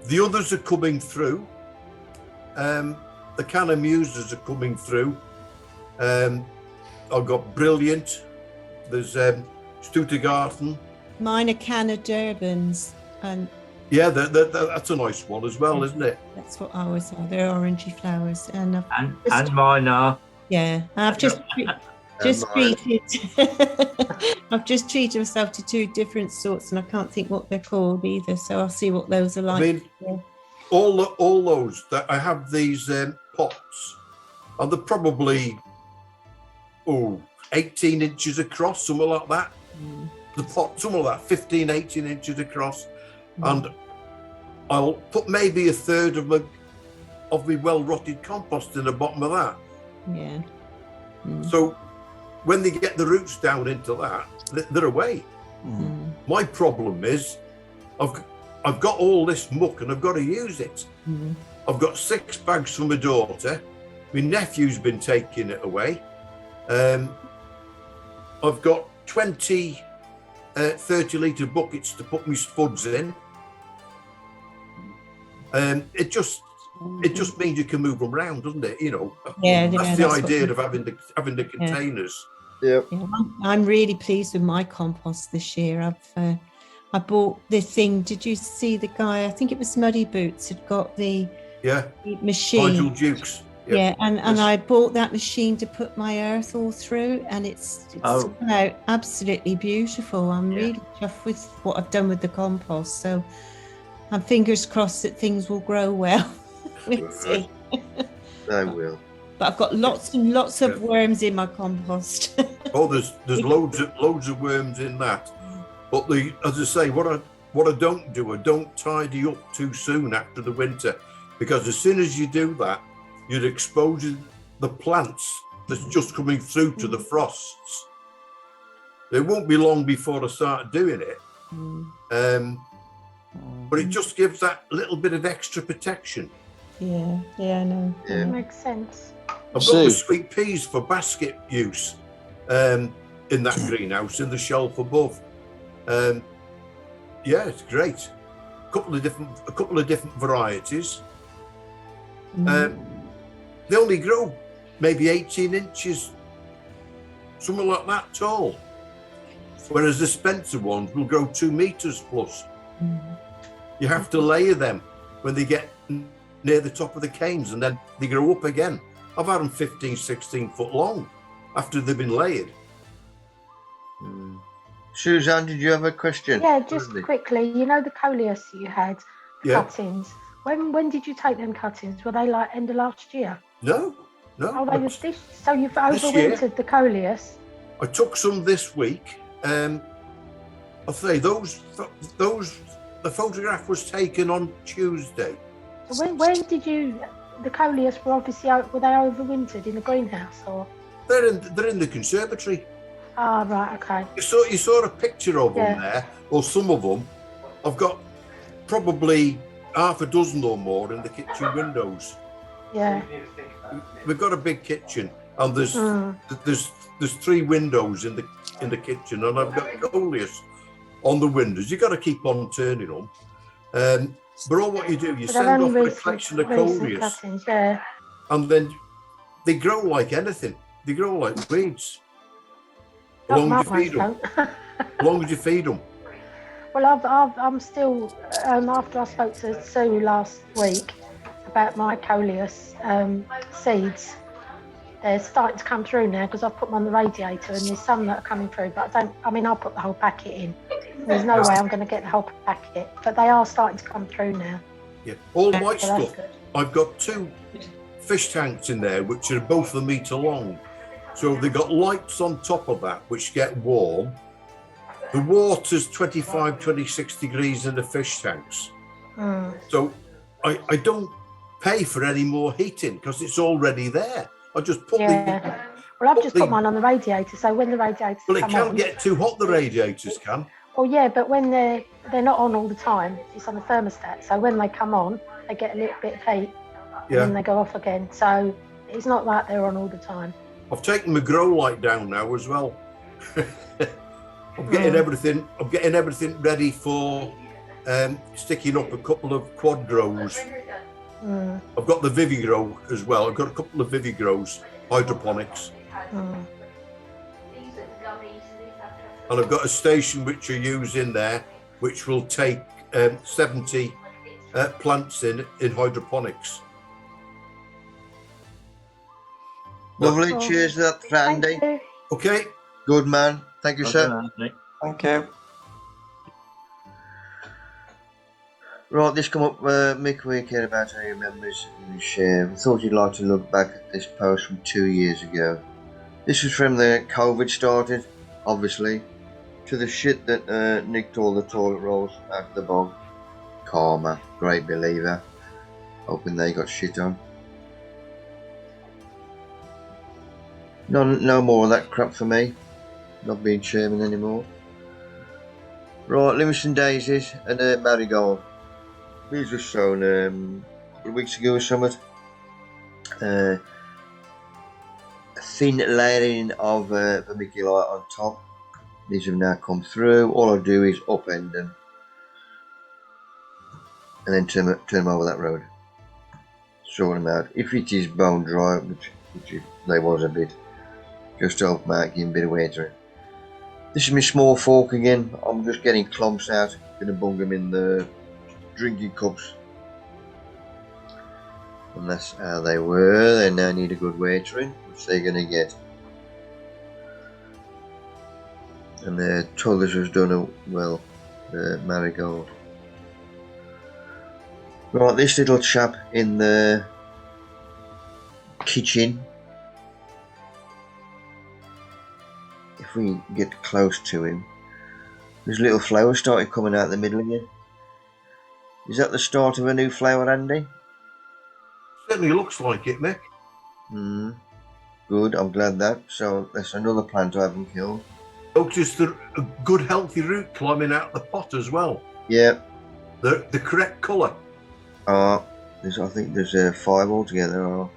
The others are coming through. The Canna Muses are coming through. I've got Brilliant. There's Stuttgarten. Mine are Canna Durbans. And yeah, that's a nice one as well, isn't it? That's what ours are. They're orangey flowers. And mine are. Yeah, I've just... just mine. I've just treated myself to 2 different sorts, and I can't think what they're called either. So I'll see what those are like. I mean, all those that I have these pots, and they're probably 18 inches across, something like that. The pot, something like that, 15, 18 inches across, and I'll put maybe a third of my well-rotted compost in the bottom of that. Yeah. So when they get the roots down into that, they're away. My problem is I've got all this muck and I've got to use it. I've got 6 bags for my daughter. My nephew's been taking it away. I've got 20 30-litre buckets to put my spuds in. It just means you can move them around, doesn't it? You know, that's the idea of having the containers. Yeah, I'm really pleased with my compost this year. I bought this thing. Did you see the guy? I think it was Muddy Boots had got the machine. Nigel Dukes. Yeah, and I bought that machine to put my earth all through, and it's come out absolutely beautiful. I'm really chuffed with what I've done with the compost. So I'm fingers crossed that things will grow well. We'll see. They will. But I've got lots and lots of worms in my compost. There's loads of worms in that. But as I say, what I don't do, I don't tidy up too soon after the winter, because as soon as you do that, you're exposing the plants that's just coming through to the frosts. It won't be long before I start doing it. But it just gives that little bit of extra protection. Yeah, I know. Yeah. Makes sense. I've got the sweet peas for basket use in that greenhouse in the shelf above. It's great. A couple of different varieties. They only grow maybe 18 inches, something like that tall. Whereas the Spencer ones will grow 2 meters plus. You have to layer them when they get near the top of the canes, and then they grow up again. I've had them 15, 16 foot long after they've been layered. Suzanne, did you have a question? Yeah, just quickly, you know the coleus you had, cuttings. When did you take them cuttings? Were they like end of last year? No. Oh, they was this. So you've overwintered the coleus. I took some this week. I'll say the photograph was taken on Tuesday. So when did you? The coleus were obviously were they overwintered in the greenhouse or? They're in the conservatory. Ah, right, okay. You saw a picture of them there, or some of them. I've got probably half a dozen or more in the kitchen windows. Yeah. We've got a big kitchen, and there's 3 windows in the kitchen, and I've got coleus on the windows. You got to keep on turning them. But all what you do, you send off a collection of coleus, and then they grow like anything. They grow like weeds. As long as you feed them. Well, I'm still, after I spoke to Sue last week about my coleus seeds, they're starting to come through now because I've put them on the radiator, and there's some that are coming through, but I'll put the whole packet in. There's no way I'm going to get the whole packet, but they are starting to come through now. Yeah, all my stuff. I've got 2 fish tanks in there, which are both a metre long. So they've got lights on top of that, which get warm. The water's 25, 26 degrees in the fish tanks. So I don't pay for any more heating because it's already there. I just put I've just put mine on the radiator, so when the radiators it can't get too hot, the radiators can. Well, yeah, but when they're not on all the time, it's on the thermostat. So when they come on, they get a little bit of heat, and then they go off again. So it's not like they're on all the time. I've taken my grow light down now as well. I'm getting everything ready for sticking up a couple of quad grows. I've got the Vivigrow as well. I've got a couple of Vivigrows, hydroponics. And I've got a station which I use in there, which will take 70 plants in hydroponics. Lovely, cheers that, Randy. Okay. Good man. Thank you, sir. Thank you. Right, this come up midweek here about how he remembers his share. I thought you'd like to look back at this post from 2 years ago. This was from the COVID started, obviously, to the shit that nicked all the toilet rolls out of the bog. Karma, great believer. Hoping they got shit on. No more of that crap for me. Not being chairman anymore. Right, Livingston Daisies and Marigold. These were shown a couple of weeks ago or something. A thin layering of vermiculite on top. These have now come through. All I do is upend them and then turn them over that road. Sort them out. If it is bone dry, which there was a bit, just to help Mark give a bit of watering. This is my small fork again. I'm just getting clumps out. Gonna bung them in the drinking cups. And that's how they were. They now need a good watering, which they're gonna get. And the Tullers has done well, the Marigold. Right, this little chap in the kitchen. If we get close to him, there's little flowers started coming out the middle again. Is that the start of a new flower, Andy? Certainly looks like it, Mick. Good, I'm glad that. So that's another plant I haven't killed. Notice a good healthy root climbing out the pot as well. Yeah. The correct colour. I think there's 5 altogether. Oh.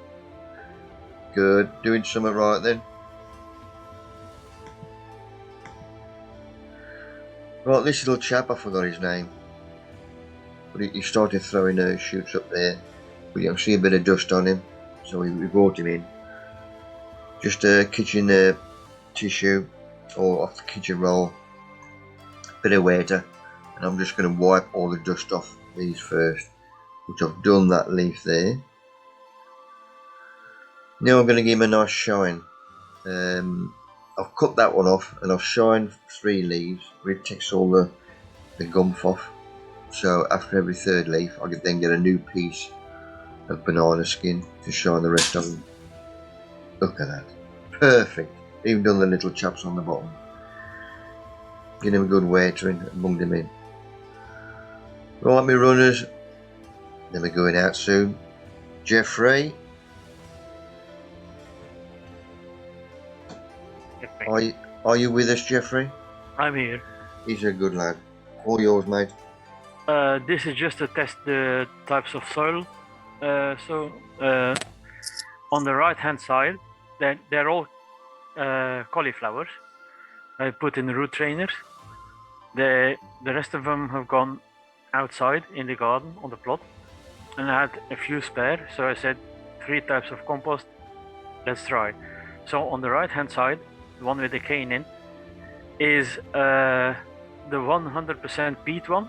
Good, doing something right then. Right, this little chap, I forgot his name. But he started throwing shoots up there. But you can see a bit of dust on him. So we brought him in. Just a kitchen tissue or off the kitchen roll. Bit of water. And I'm just going to wipe all the dust off these first. Which I've done that leaf there. Now I'm going to give him a nice shine. I've cut that one off and I've shined 3 leaves where it takes all the gump off. So after every 3rd leaf I could then get a new piece of banana skin to shine the rest of them. Look at that. Perfect. Even done the little chaps on the bottom. Give him a good watering and bunged him in. Right, my runners. Then we're going out soon. Jeffrey. Are you with us, Jeffrey? I'm here. He's a good lad. All yours, mate. This is just to test the types of soil. On the right hand side, they're all cauliflowers. I put in root trainers. The rest of them have gone outside in the garden on the plot, and I had a few spare. So I said 3 types of compost. Let's try. So on the right hand side, the one with the cane in, is the 100% peat one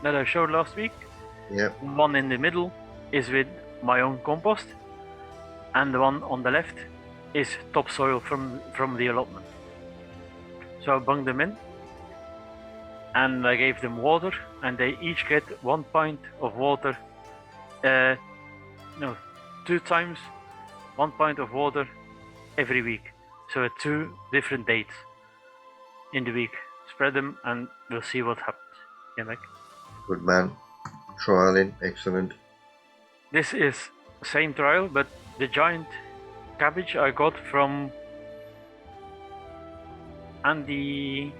that I showed last week. Yep. The one in the middle is with my own compost, and the one on the left is topsoil from the allotment. So I bunged them in, and I gave them water, and they each get 1 pint of water. 2 times 1 pint of water every week. So at 2 different dates in the week. Spread them and we'll see what happens. Yeah, Mike? Good man. Trialing, excellent. This is same trial, but the giant cabbage I got from Andy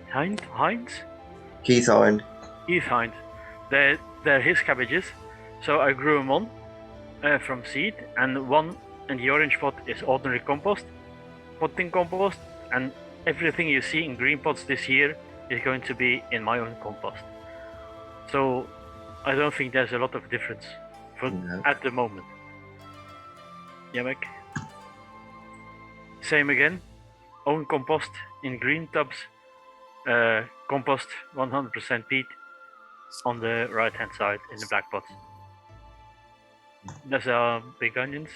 Hines? Keith Hind. Keith Hind. They're his cabbages, so I grew them on from seed, and one in the orange pot is ordinary compost, potting compost, and everything you see in green pots this year is going to be in my own compost. So I don't think there's a lot of difference at the moment. Yeah, Mike? Same again, own compost in green tubs, compost 100% peat on the right hand side in the black pots. There's big onions.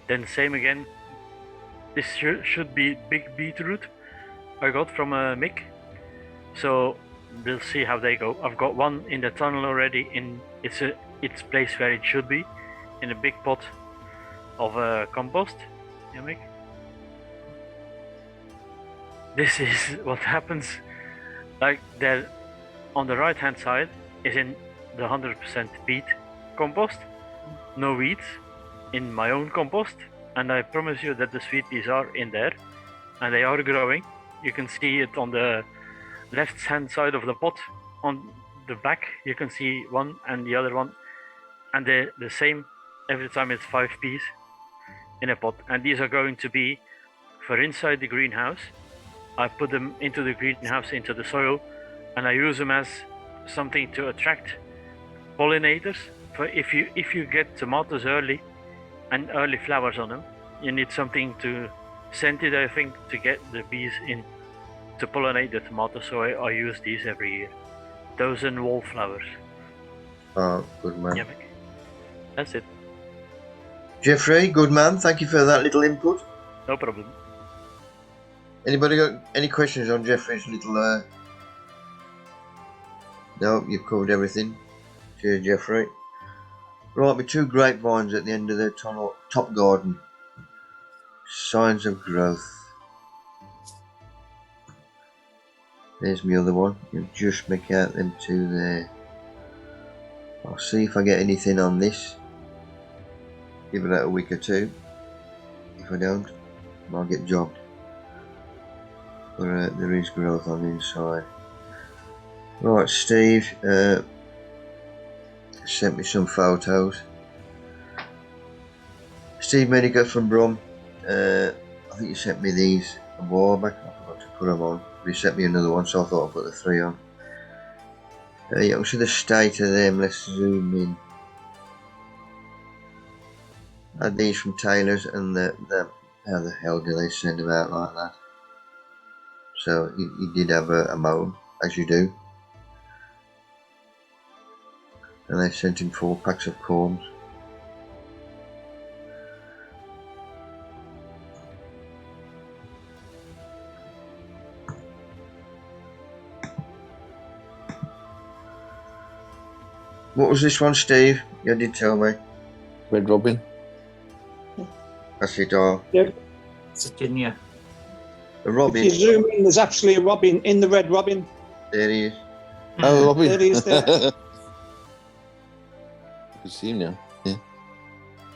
Then same again. This should be big beetroot I got from Mick. So we'll see how they go. I've got one in the tunnel already. Its place where it should be, in a big pot of compost. Yeah, Mick. This is what happens. Like there, on the right hand side is in the 100% peat compost, no weeds, in my own compost, and I promise you that the sweet peas are in there, and they are growing. You can see it on the left hand side of the pot. On the back you can see one and the other one, and the same every time. It's 5 peas in a pot, and these are going to be for inside the greenhouse. I put them into the greenhouse, into the soil, and I use them as something to attract pollinators. For if you get tomatoes early and early flowers on them, you need something to scent it, I think, to get the bees in to pollinate the tomatoes. So I use these every year. Those and wallflowers. Oh, good man. Yeah, that's it. Jeffrey, good man. Thank you for that little input. No problem. Anybody got any questions on Jeffrey's little? No, you've covered everything. Cheers, Jeffrey. Right, with 2 grapevines at the end of the tunnel, top garden. Signs of growth. There's my other one. You just make out them 2 there. I'll see if I get anything on this. Give it out a week or 2. If I don't, I'll get jobbed. But there is growth on the inside. Right, Steve sent me some photos. Steve Medica from Brum. I think you sent me these a while back. I forgot to put them on. But he sent me another one, so I thought I'd put the 3 on. You can see the state of them. Let's zoom in. I had these from Taylor's, and how the hell do they send them out like that? So he did have a mow, as you do. And they sent in 4 packs of corns. What was this one, Steve? You did tell me. Red Robin. That's it, oh. Yeah. Virginia. A robin. If you zoom in, there's actually a robin in the red robin. There he is. Oh, Robin. There he is there. I can see him now. Yeah.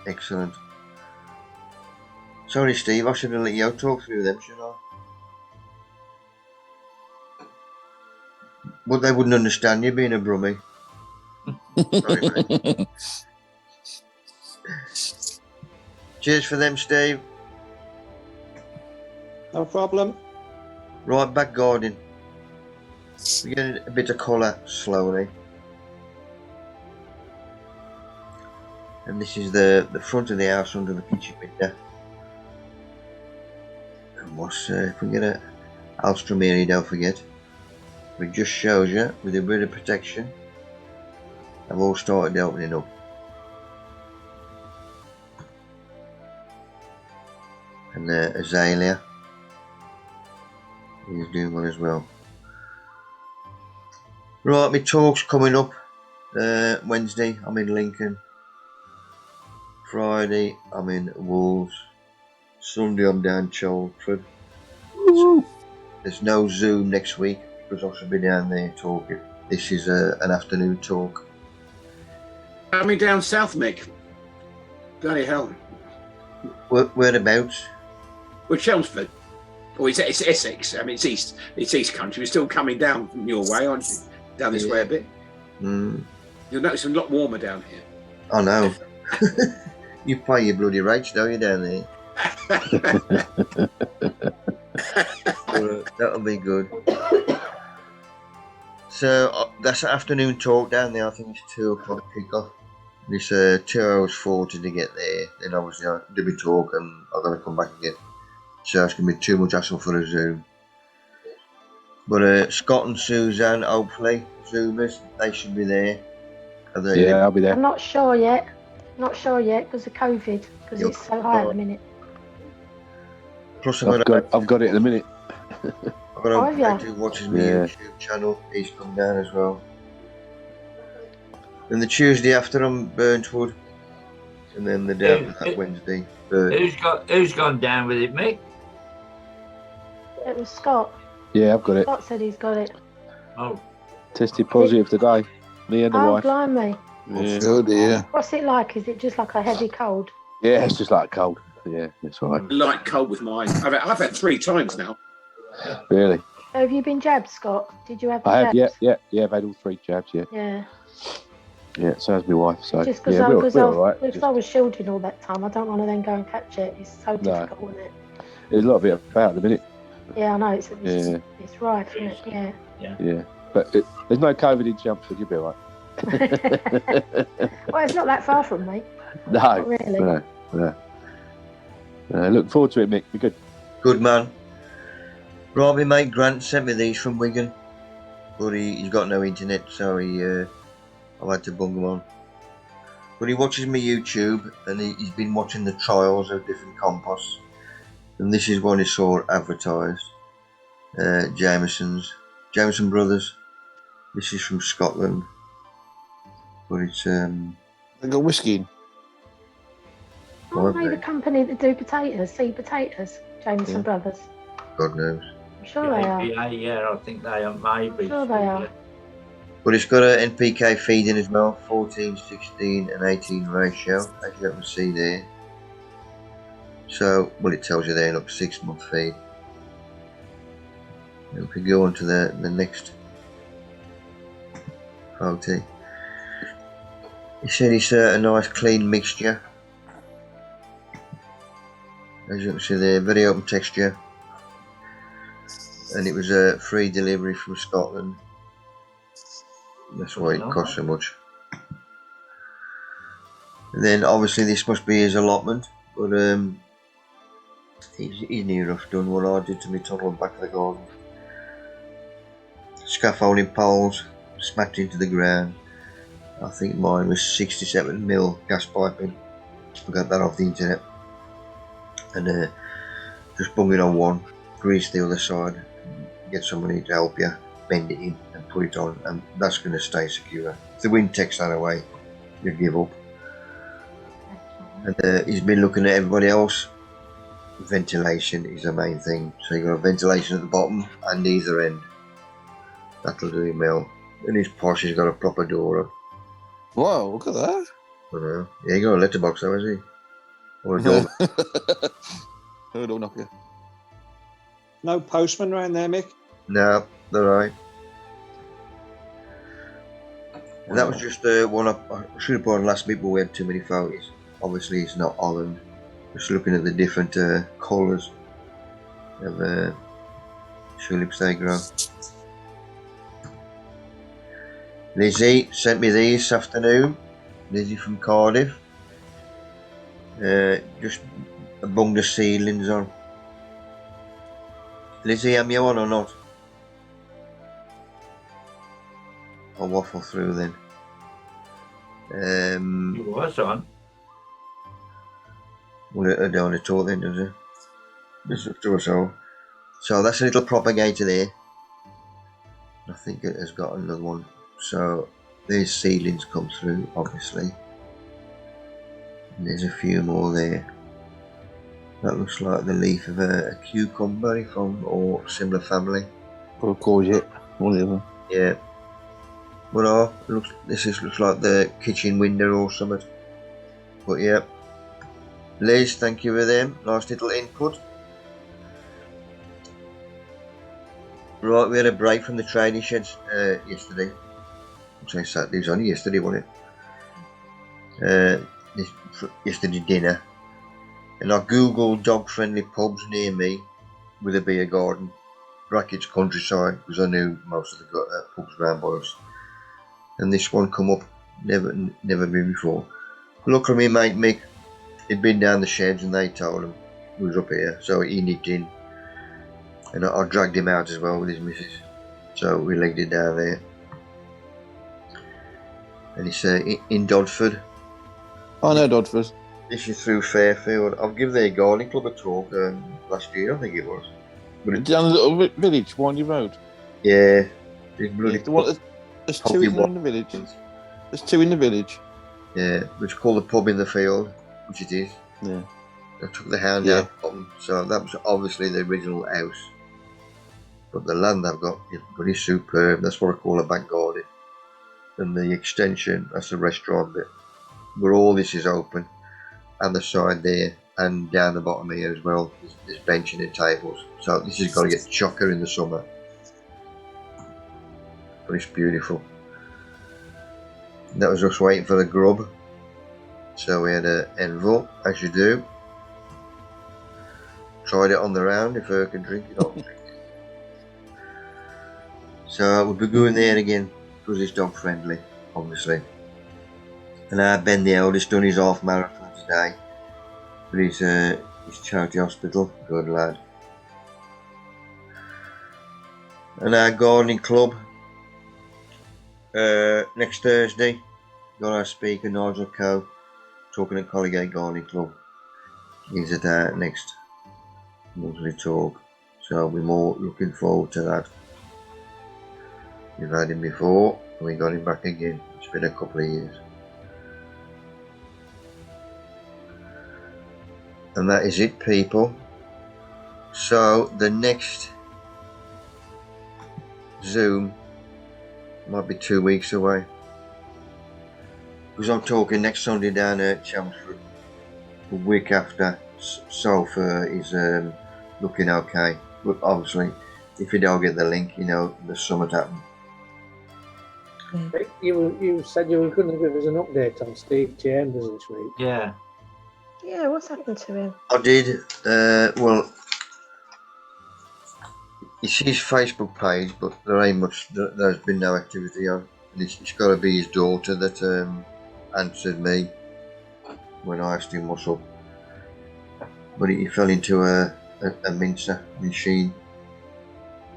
Excellent. Sorry, Steve, I should have let you talk through them, shouldn't I? But they wouldn't understand you being a brummie. Sorry, mate. Cheers for them, Steve. No problem. Right, back garden. We're getting a bit of colour slowly. And this is the front of the house under the kitchen window. And what's, if we get a Alstroemeria, don't forget. It just shows you, with a bit of protection, they've all started opening up. And the azalea is doing well as well. Right, my talk's coming up. Wednesday, I'm in Lincoln. Friday, I'm in Wolves. Sunday, I'm down Chelmsford. There's no Zoom next week because I should be down there talking. This is an afternoon talk. Coming down south, Mick. Bloody hell. Whereabouts? Well, Chelmsford. Oh, it's Essex. I mean, it's East Country. You're still coming down from your way, aren't you? Down this way a bit. Mm. You'll notice it's a lot warmer down here. I know. You pay your bloody rates, don't you, down there? That'll be good. So that's afternoon talk down there. I think it's 2 o'clock kick-off. It's 2 hours 40 to get there. Then obviously I do my talk and I've got to come back again. So it's going to be too much hassle for a Zoom. But Scott and Suzanne, hopefully, Zoomers, they should be there. Yeah, I'll be there. I'm not sure yet. Not sure yet because of COVID, because it's so high at the minute. Plus, I've got it at the minute. I've got a mate who watches my YouTube channel. He's come down as well. Then the Tuesday after I'm Burntwood, and then the day after that Wednesday. Who's gone down with it, Mick? It was Scott. Yeah, I've got it. Scott said he's got it. Oh. Tested positive today. Me and the wife. Blimey. Yeah. Oh dear. What's it like? Is it just like a heavy cold? Yeah, it's just like cold. Yeah, it's all right. Light cold with mine. I've had 3 times now. Really? Have you been jabbed, Scott? Did you have the I have, jabs? yeah. I've had all 3 jabs, yeah. Yeah. Yeah, so has my wife. So Just because yeah, we're all right. I was shielding all that time, I don't want to then go and catch it. It's so difficult, isn't it? There's a lot of it about at the minute. Yeah, I know. It's rife, isn't it? Yeah. Yeah. But there's no COVID in Chelmsford, you'll be all right. Well, it's not that far from me. No. Not really. No. Look forward to it, Mick. Be good. Good man. Right, my mate Grant sent me these from Wigan, but he's got no internet, so I've had to bung them on. But he watches my YouTube, and he's been watching the trials of different composts, and this is one he saw advertised. Jameson Brothers. This is from Scotland, but it's They got whiskey in. Aren't they the company that do potatoes, seed potatoes? Jameson Brothers. God knows. I'm sure they are. Yeah, I think they are maybe. I'm sure they are. But it's got an NPK feed in as well, 14, 16 and 18 ratio, as you can see there. So, well, it tells you there, look, 6-month feed. And we can go on to the next photo. He said it's a nice clean mixture. As you can see there, very open texture. And it was a free delivery from Scotland. That's why it costs so much. And then obviously this must be his allotment, but he's near enough done what I did to my tunnel back of the garden. Scaffolding poles smacked into the ground. I think mine was 67mm gas piping. I got that off the internet. And just bung it on one, grease the other side, get somebody to help you, bend it in and put it on, and that's going to stay secure. If the wind takes that away, you give up. And he's been looking at everybody else. Ventilation is the main thing. So you've got ventilation at the bottom and either end. That'll do him well. And his posh, he's got a proper door up. Wow, look at that. I know. Yeah, he got a letterbox though, has he? Or a door. No door knocker. No postman around there, Mick? No, they're right. And that was just one I should have put on last week, but we had too many photos. Obviously, it's not Holland. Just looking at the different colours of tulips they grow. Lizzie sent me these this afternoon. Lizzie from Cardiff. Just a bung of seedlings on. Lizzie, am you on or not? I'll waffle through then. He was on. Well, I don't want to talk then, does it? It's up to us all. So that's a little propagator there. I think it has got another one. So there's seedlings come through, obviously. And there's a few more there. That looks like the leaf of a cucumber from or similar family. Or a courgette, one of the other. Yeah. Well, this looks like the kitchen window or something. But yeah. Liz, thank you for them. Nice little input. Right, we had a break from the trading sheds yesterday. I'm saying Saturday, it was only yesterday, wasn't it? Yesterday dinner. And I googled dog-friendly pubs near me with a beer garden. Brackets countryside, because I knew most of the pubs around by us. And this one come up, never been before. Luckily, my mate Mick, he'd been down the sheds and they told him he was up here, so he nipped in. And I dragged him out as well with his missus. So we legged it down there. And it's in Dodford. I know Dodford. This is through Fairfield. I've given their gardening club a talk last year, I think it was. But Down the little village, Windy Road. yeah, there's bloody. There's two in the village. There's two in the village. Yeah, it's called the Pub in the Field, which it is. Yeah. I took the hound down, so that was obviously the original house. But the land they've got is pretty superb. That's what I call a back garden. And the extension, that's the restaurant bit, where all this is open, and the side there, and down the bottom here as well, there's benching and tables. So this has got to get chocker in the summer. But it's beautiful. That was us waiting for the grub. So we had an envelope, as you do. Tried it on the round, if I can drink it, I'll drink it. So we'll be going there again, because it's dog friendly, obviously. And Ben, the eldest, done his half marathon today. But his charity hospital, good lad. And our gardening club, next Thursday, got our speaker, Nigel Coe, talking at Colligate Gardening Club. He's at our next monthly talk, so we're more looking forward to that. We've had him before, and we got him back again. It's been a couple of years. And that is it, people. So the next Zoom might be 2 weeks away, because I'm talking next Sunday down at Chelmsford. The week after, so far is looking okay, but obviously if you don't get the link, you know there's something happening. You said you were going to give us an update on Steve Chambers this week. Yeah. Yeah, what's happened to him? I did. Well, it's his Facebook page, but there ain't much. There's been no activity on. And it's got to be his daughter that answered me when I asked him what's up. But he fell into a mincer machine,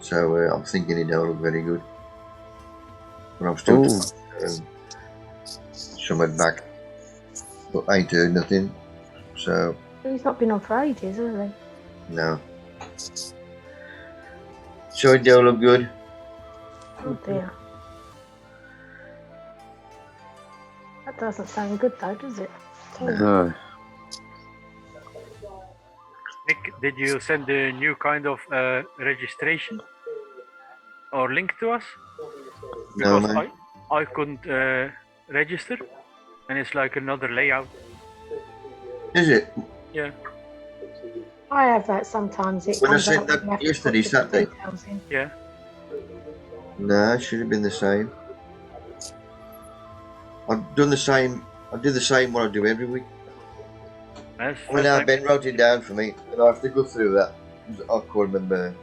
so I'm thinking he don't look very good. But I'm still somewhere back, but I ain't heard nothing. So He's not been on for ages, has he? no. So it don't look good. Oh dear. That doesn't sound good though, does it? No. Nick, did you send a new kind of registration or link to us? No, Because man. I couldn't register, and it's like another layout. Is it? Yeah. I have that sometimes. It When I comes said out that when you have to yesterday, put different Saturday. details in. Yeah. No, it should have been the same. I've done the same. I do the same what I do every week. Yes, When Ben wrote it down for me, and I have to go through that. I can't remember.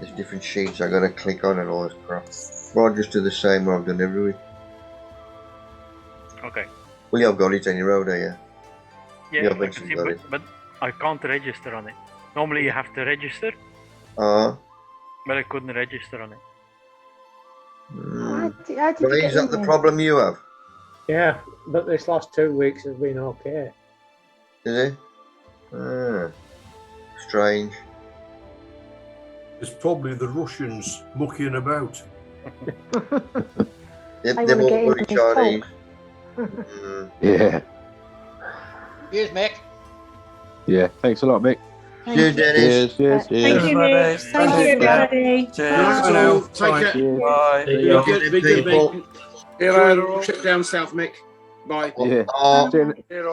There's different sheets I got to click on and all this crap. But I just do the same what I've done every week. Okay. Well, you've got it on your road, are you? Yeah, I I bet can you see, got it. but I can't register on it. Normally you have to register, but I couldn't register on it. Mm. How did But you get is that in the there? problem you have? Yeah, but this last 2 weeks has been okay. Is it? Ah, strange. It's probably the Russians mucking about. They've wanna all get in got this Chinese. talk. Yeah. Cheers, Mick. Yeah. Thanks a lot, Mick. Cheers, Dennis. Cheers. Thank you, Nick. Thank you, everybody. Right, so take care. Bye. Be good, Mick. See you Enjoy later. your trip down south, Mick. Bye. Yeah. Oh, See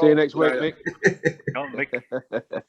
you next week, Later. Mick. Oh, Mick.